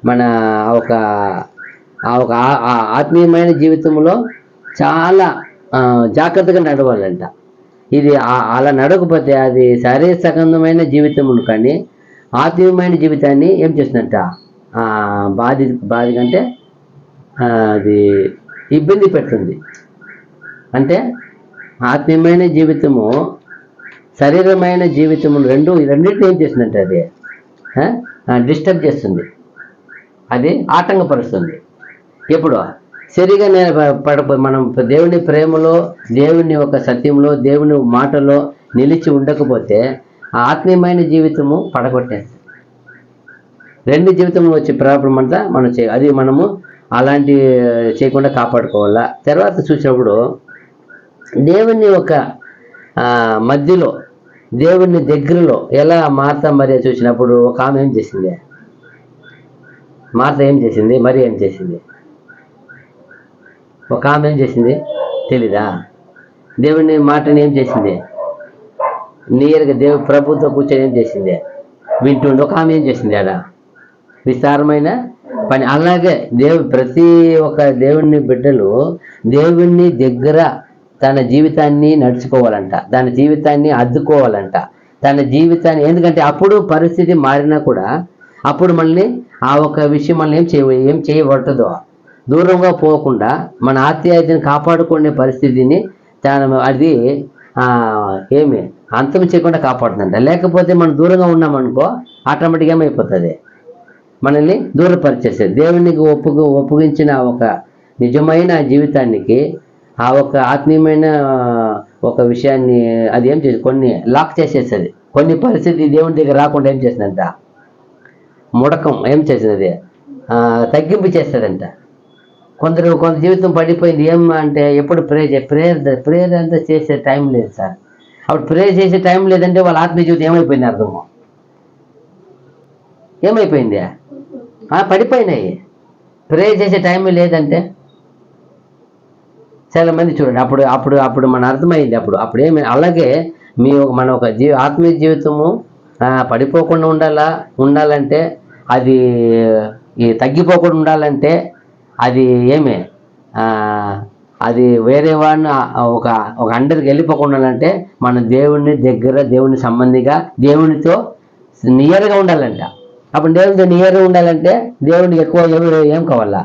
మన ఒక ఆత్మీయమైన జీవితంలో చాలా జాగ్రత్తగా నడవాలంట. ఇది అలా నడవకపోతే అది శారీరక జీవితమును కానీ ఆత్మీయమైన జీవితాన్ని ఏం చేస్తుందంట, బాధ కంటే అది ఇబ్బంది పెడుతుంది. అంటే ఆత్మీయమైన జీవితము, శరీరమైన జీవితము రెండింటిని ఏం చేస్తుందంటే అది డిస్టర్బ్ చేస్తుంది, అది ఆటంకపరుస్తుంది. ఎప్పుడు సరిగా నేను మనం దేవుని ప్రేమలో, దేవుని ఒక సత్యంలో, దేవుని మాటలో నిలిచి ఉండకపోతే ఆ ఆత్మీయమైన జీవితము పడగొట్టేస్తుంది. రెండు జీవితంలో వచ్చే ప్రాబ్లం అంతా మనం అది మనము అలాంటి చేయకుండా కాపాడుకోవాలా. తర్వాత చూసినప్పుడు దేవుని ఒక మధ్యలో, దేవుని దగ్గరలో ఎలా మార్త మరియ చూసినప్పుడు ఒక ఆమె ఏం చేసింది? మార్త ఏం చేసింది? మరి ఏం చేసింది? ఒక ఆమె ఏం చేసింది తెలీదా? దేవుని మాటని ఏం చేసింది? నియర్గా ప్రభుతో కూర్చొని ఏం చేసింది? వింటుండే. ఒక ఆమె ఏం చేసింది? ఆడ విస్తారమైన పని. అలాగే ప్రతి ఒక్క దేవుని బిడ్డలు దేవుని దగ్గర తన జీవితాన్ని నడుచుకోవాలంట, తన జీవితాన్ని అద్దుకోవాలంట, తన జీవితాన్ని. ఎందుకంటే అప్పుడు పరిస్థితి మారినా కూడా అప్పుడు మళ్ళీ ఆ ఒక విషయం మళ్ళీ ఏం చేయబడుతుందో దూరంగా పోకుండా మన ఆత్మీయతను కాపాడుకునే పరిస్థితిని అది ఏమి అంతం చేయకుండా కాపాడుతుందంట. లేకపోతే మనం దూరంగా ఉన్నామనుకో ఆటోమేటిక్గా ఏమైపోతుంది? మనల్ని దూరపరిచేస్తుంది. దేవునికి ఒప్పగించిన ఒక నిజమైన జీవితానికి ఆ ఒక ఆత్మీయమైన ఒక విషయాన్ని అది ఏం చేసి కొన్ని లాక్ చేసేస్తుంది. కొన్ని పరిస్థితి దేవుని దగ్గర రాకుండా ఏం చేసిందంట? ముడకం ఏం చేసింది? తగ్గింపు చేస్తుందంట. కొంత జీవితం పడిపోయింది. ఏం అంటే ఎప్పుడు ప్రేయర్ అంతా చేసే టైం లేదు సార్. అప్పుడు ప్రేయర్ చేసే టైం లేదంటే వాళ్ళ ఆత్మీయ జీవితం ఏమైపోయింది? అర్థము ఏమైపోయింది? పడిపోయినాయి. ప్రేయర్ చేసే టైం లేదంటే చాలా మంది చూడండి. అప్పుడు మన అర్థమైంది. అప్పుడు ఏమి అలాగే మన ఒక ఆత్మీయ జీవితము పడిపోకుండా ఉండాలంటే అది తగ్గిపోకుండా ఉండాలంటే అది ఏమే అది వేరే వాడిని ఒక అండర్కి వెళ్ళిపోకుండా ఉండాలంటే మన దేవుని దగ్గర, దేవుని సంబంధిగా, దేవునితో నియర్గా ఉండాలంట. అప్పుడు దేవునితో నియర్గా ఉండాలంటే దేవునికి ఎక్కువ ఏం కావాలా?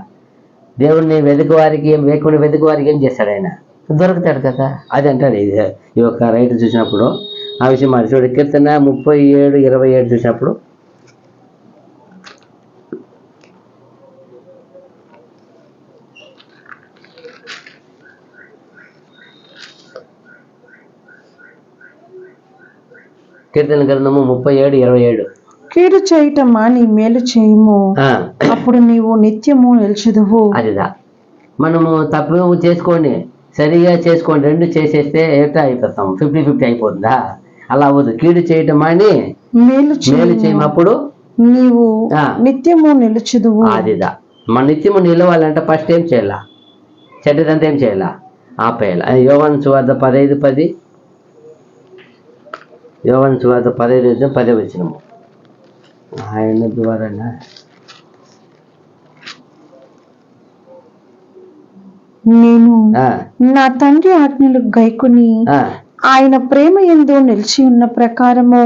దేవుడిని వెతుకు వారికి ఏం చేస్తాడు? ఆయన దొరుకుతాడు కదా. అది అంటాడు ఈ యొక్క రైతు చూసినప్పుడు ఆ విషయం మరి చూడు. కీర్తన 37:27 చూసినప్పుడు కీర్తన గ్రంథము 37:27 కీడు చేయటమా నీ మేలు చేయము, అప్పుడు నీవు నిత్యము నిలిచెదవు. అదిదా మనము తప్పు చేసుకోండి, సరిగా చేసుకోండి, రెండు చేసేస్తే ఎట్లా అయిపోతాం? 50-50 అయిపోతుందా? అలా అవ్వదు. కీడు చేయటమా అని మేలు చేయమప్పుడు నీవు నిత్యము నిలిచెదవు. అదిదా మన నిత్యము నిలవాలంటే ఫస్ట్ ఏం చేయాలా? చెడ్డదంతా ఏం చేయాలా? ఆపేయాల. యోహాను సువార్త 15:10 యోహాను సువార్త 15:10 వచ్చినము. ఆయన ద్వారా నేను నా తండ్రి ఆజ్ఞలు గైకొని ఆయన ప్రేమ యందు నిలిచి ఉన్న ప్రకారము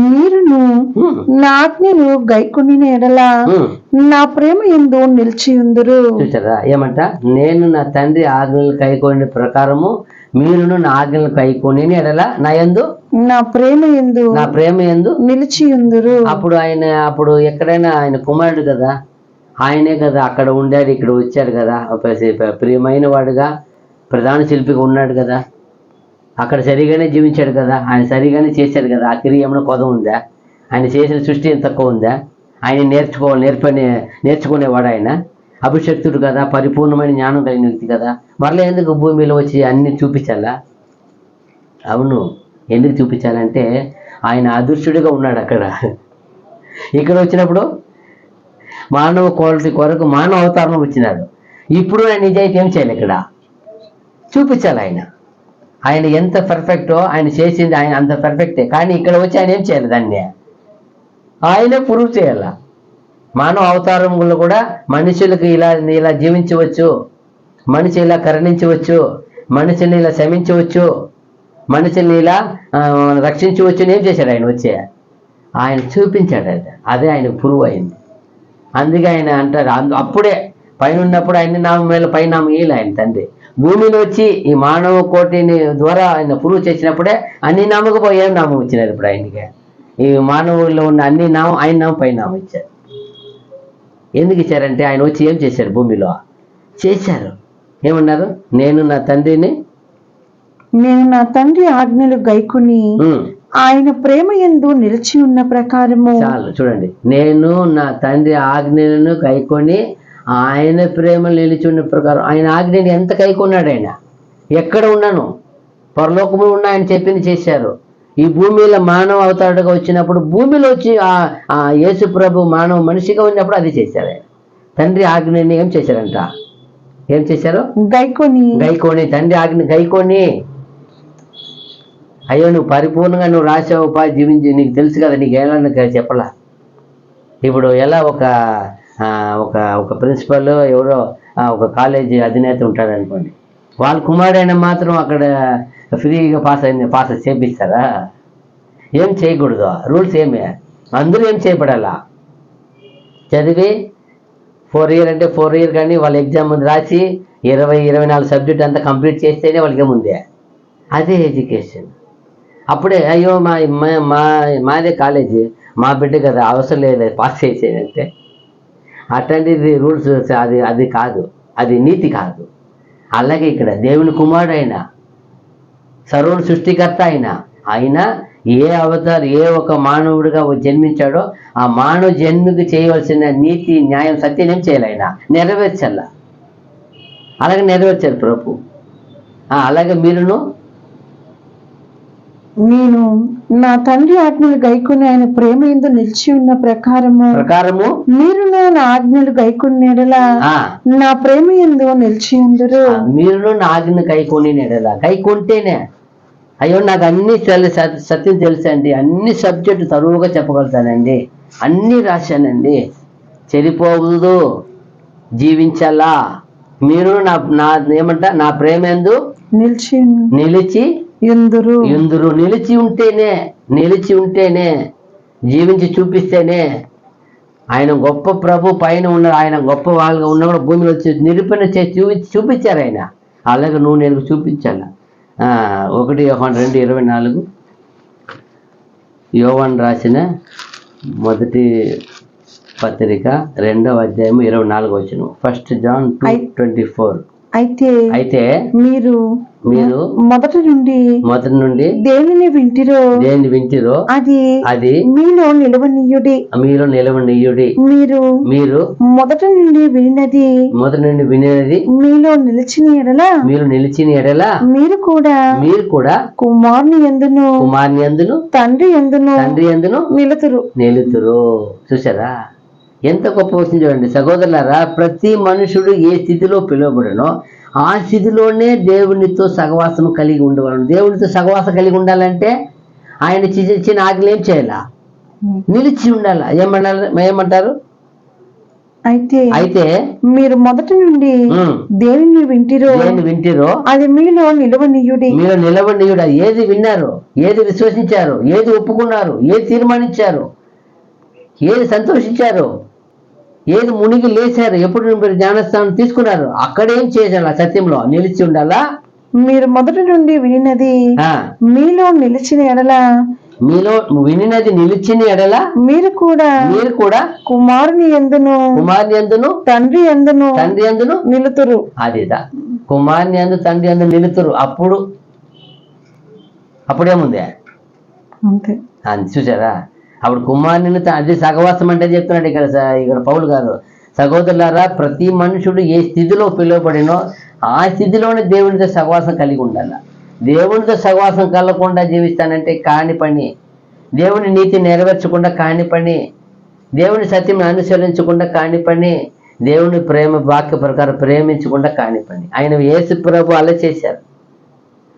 మీరును నా ఆజ్ఞలు గైకొని ఎడల నా ప్రేమ యందు నిలిచి ఉందురు. చూసారా ఏమంట? నేను నా తండ్రి ఆజ్ఞలు గైకొని ప్రకారము మీరును నా ఆజ్ఞలు గైకొని ఎడల నా ప్రేమ యందు నిలిచి ఉందురు. అప్పుడు ఎక్కడైనా ఆయన కుమారుడు కదా, ఆయనే కదా అక్కడ ఉండాడు, ఇక్కడ వచ్చాడు కదా, ప్రియమైన వాడుగా ప్రధాన శిల్పిగా ఉన్నాడు కదా, అక్కడ సరిగానే జీవించాడు కదా, ఆయన సరిగానే చేశాడు కదా. ఆ క్రియ ఏమైనా కొద ఉందా? ఆయన చేసిన సృష్టి ఏం తక్కువ ఉందా? ఆయన నేర్చుకునేవాడు. ఆయన అభిషక్తుడు కదా, పరిపూర్ణమైన జ్ఞానం కలిగిన వ్యక్తి కదా. మరలా ఎందుకు భూమిలో వచ్చి అన్ని చూపించాలా? అవును, ఎందుకు చూపించాలంటే ఆయన అదృష్టుడిగా ఉన్నాడు అక్కడ. ఇక్కడ వచ్చినప్పుడు మానవ క్వాలిటీ కొరకు మానవ అవతారం వచ్చినాడు. ఇప్పుడు ఆయన నిజాయితీ ఏం చేయాలి? ఇక్కడ చూపించాలి. ఆయన ఎంత పర్ఫెక్టో, ఆయన చేసింది ఆయన అంత పర్ఫెక్టే. కానీ ఇక్కడ వచ్చి ఆయన ఏం చేయాలి? దాన్ని ఆయనే ప్రూవ్ చేయాల. మానవ అవతారంలో కూడా మనుషులకు ఇలా జీవించవచ్చు, మనిషి ఇలా కరుణించవచ్చు, మనిషిని ఇలా క్షమించవచ్చు, మనిషిని ఇలా రక్షించవచ్చు అని ఏం చేశాడు? ఆయన వచ్చే ఆయన చూపించాడు. అదే ఆయన ప్రూవ్ అయింది. అందుకే ఆయన అంటారు, అప్పుడే పైన ఉన్నప్పుడు ఆయన నామం మీద పైన వేయాలి. ఆయన తండ్రి భూమిలో వచ్చి ఈ మానవ కోటిని ద్వారా ఆయన ప్రూవ్ చేసినప్పుడే అన్ని నామకు ఏం నామం ఇచ్చినారు. ఇప్పుడు ఆయనకి ఈ మానవుల్లో ఉన్న అన్ని నామం ఆయన నామం పైన నామం ఇచ్చారు. ఎందుకు ఇచ్చారంటే ఆయన వచ్చి ఏం చేశాడు? భూమిలో చేశారు. ఏమన్నారు? నేను నా తండ్రి ఆజ్ఞలు గైకొని ఆయన ప్రేమ యందు నిలిచి ఉన్న ప్రకారము. చాలు చూడండి, నేను నా తండ్రి ఆజ్ఞలను గైకొని ఆయన ప్రేమ నిలిచి ఉన్న ప్రకారం. ఆయన ఆజ్ఞని ఎంత గైకొన్నాడు ఆయన? ఎక్కడ ఉన్నాను? పరలోకము ఉన్నా ఆయన చెప్పింది చేశారు. ఈ భూమిలో మానవ అవతారుడుగా వచ్చినప్పుడు, భూమిలో వచ్చి ఆ యేసు ప్రభు మానవ మనిషిగా ఉన్నప్పుడు అది చేశారు ఆయన. తండ్రి ఆజ్ఞని ఏం చేశారంట? ఏం చేశారు? గైకొని తండ్రి ఆజ్ఞ గైకొని. అయ్యో, నువ్వు పరిపూర్ణంగా నువ్వు రాసావు జీవించి, నీకు తెలుసు కదా, నీకు ఎలా చెప్పలా. ఇప్పుడు ఎలా ఒక ఒక ప్రిన్సిపల్ ఎవరో ఒక కాలేజీ అధినేత ఉంటాడు అనుకోండి, వాళ్ళ కుమారుడైనా మాత్రం అక్కడ ఫ్రీగా పాస్ చేపిస్తారా? ఏం చేయకూడదు, రూల్స్ ఏమే, అందరూ ఏం చేయబడాలా? చదివి 4 year అంటే 4 year కానీ వాళ్ళ ఎగ్జామ్ ముందు రాసి 20-24 సబ్జెక్ట్ అంతా కంప్లీట్ చేస్తేనే వాళ్ళకి ఏముంది, అదే ఎడ్యుకేషన్. అప్పుడే అయ్యో మాదే కాలేజీ, మా బిడ్డ కదా, అవసరం లేదు పాస్ చేసేదంటే. అట్లాంటిది రూల్స్ అది కాదు, అది నీతి కాదు. అలాగే ఇక్కడ దేవుని కుమారుడు అయిన సర్వుని సృష్టికర్త ఆయన ఏ ఒక మానవుడిగా జన్మించాడో ఆ మానవ జన్మకి చేయవలసిన నీతి, న్యాయం, సత్యం ఏం చేయాలి? ఆయన నెరవేర్చాల. అలాగే నెరవేర్చారు ప్రభు. అలాగే నేను నా తండ్రి ఆజ్ఞలు గైకొని ఆయన ప్రేమ యందు నిలిచి ఉన్న ప్రకారము మీరు నా ఆజ్ఞలు గైకొని నెడలా నా ప్రేమ యందు నిలిచి ఉందురు. మీరు నా ఆజ్ఞ గైకొని నెడలా, గైకుంటేనే. అయ్యో, నాకు అన్ని సత్యం తెలుసండి, అన్ని సబ్జెక్టు తరువుగా చెప్పగలుగుతానండి, అన్నీ రాశానండి, చెడిపోవద్దు, జీవించాలా. మీరు నా ప్రేమ యందు నిలిచి ఎందురు. నిలిచి ఉంటేనే జీవించి చూపిస్తేనే. ఆయన గొప్ప ప్రభు పైన ఉన్నారు, ఆయన గొప్ప వాళ్ళగా ఉన్న కూడా భూమిలో వచ్చి నిరూపణ చేసి చూపించారు ఆయన. అలాగే నువ్వు నేను చూపించాల. 1 యోహాను 2:24 యోహాను రాసిన మొదటి పత్రిక 2వ అధ్యాయం 24 వచనం. 1 John 2:24. అయితే మీరు మొదటి నుండి దేనిని వింటిరో అది మీలో నిలవనీయుడి. మీరు మొదటి నుండి వినినది మీలో నిలిచిన ఎడల మీరు కూడా కుమారుని యందును తండ్రి యందును నిలుతురు. చూసారా ఎంత గొప్ప వచ్చింది చూడండి సహోదరులారా. ప్రతి మనుషుడు ఏ స్థితిలో పిలువబడనో ఆ స్థితిలోనే దేవునితో సహవాసం కలిగి ఉండేవాడు. దేవునితో సహవాసం కలిగి ఉండాలంటే ఆయన ఇచ్చిన ఆజ్ఞలు ఏం చేయాలా? నిలిచి ఉండాలా. ఏమంటారు? అయితే మీరు మొదటి నుండి దేనిని వింటిరో అది మీలో నిలవనీయుడి. ఏది విన్నారు, ఏది విశ్వసించారు, ఏది ఒప్పుకున్నారు, ఏది తీర్మానించారు, ఏది సంతోషించారు, ఏది మునిగి లేచారు, ఎప్పుడు మీరు జ్ఞానస్థానం తీసుకున్నారు, అక్కడేం చేయాలా? సత్యంలో నిలిచి ఉండాలా. మీరు మొదటి నుండి వినినది మీలో నిలిచిన ఎడల మీరు కూడా కుమారుని యందును తండ్రి యందును నిలుతురు. అదిదా కుమారుని యందు తండ్రి యందు నిలుతురు. అప్పుడేముంది? అంతే. చూసారా? అప్పుడు కుమారుని అది సహవాసం అంటే చెప్తున్నాడు ఇక్కడ పౌలు గారు. సహోదరులారా, ప్రతి మనుషుడు ఏ స్థితిలో పిలువబడినో ఆ స్థితిలోనే దేవునితో సహవాసం కలిగి ఉండాలి. దేవునితో సహవాసం కలగకుండా జీవిస్తానంటే కాని పని. దేవుని నీతి నెరవేర్చకుండా కాని పని. దేవుని సత్యం అనుసరించకుండా కాని పని. దేవుని ప్రేమ వాక్య ప్రకారం ప్రేమించకుండా కాని పని. ఆయన యేసు ప్రభు అలా చేశారు.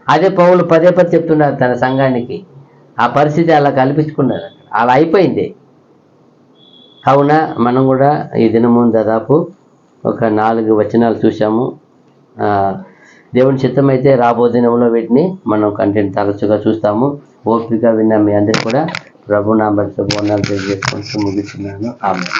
అదే పౌలు పదే చెప్తున్నారు తన సంఘానికి. ఆ పరిస్థితి అలా కల్పించుకున్నారు, అలా అయిపోయింది. కావున మనం కూడా ఈ దినము దాదాపు ఒక 4 వచనాలు చూసాము. దేవుని చిత్తమైతే రాబో దినంలో వీటిని మనం కంటెంట్ తరచుగా చూస్తాము. ఓపిక విన్న మీ అందరికీ కూడా ప్రభు నామములో వందనాలు తెలియజేసుకుంటూ ముగిస్తున్నాను. ఆమేన్.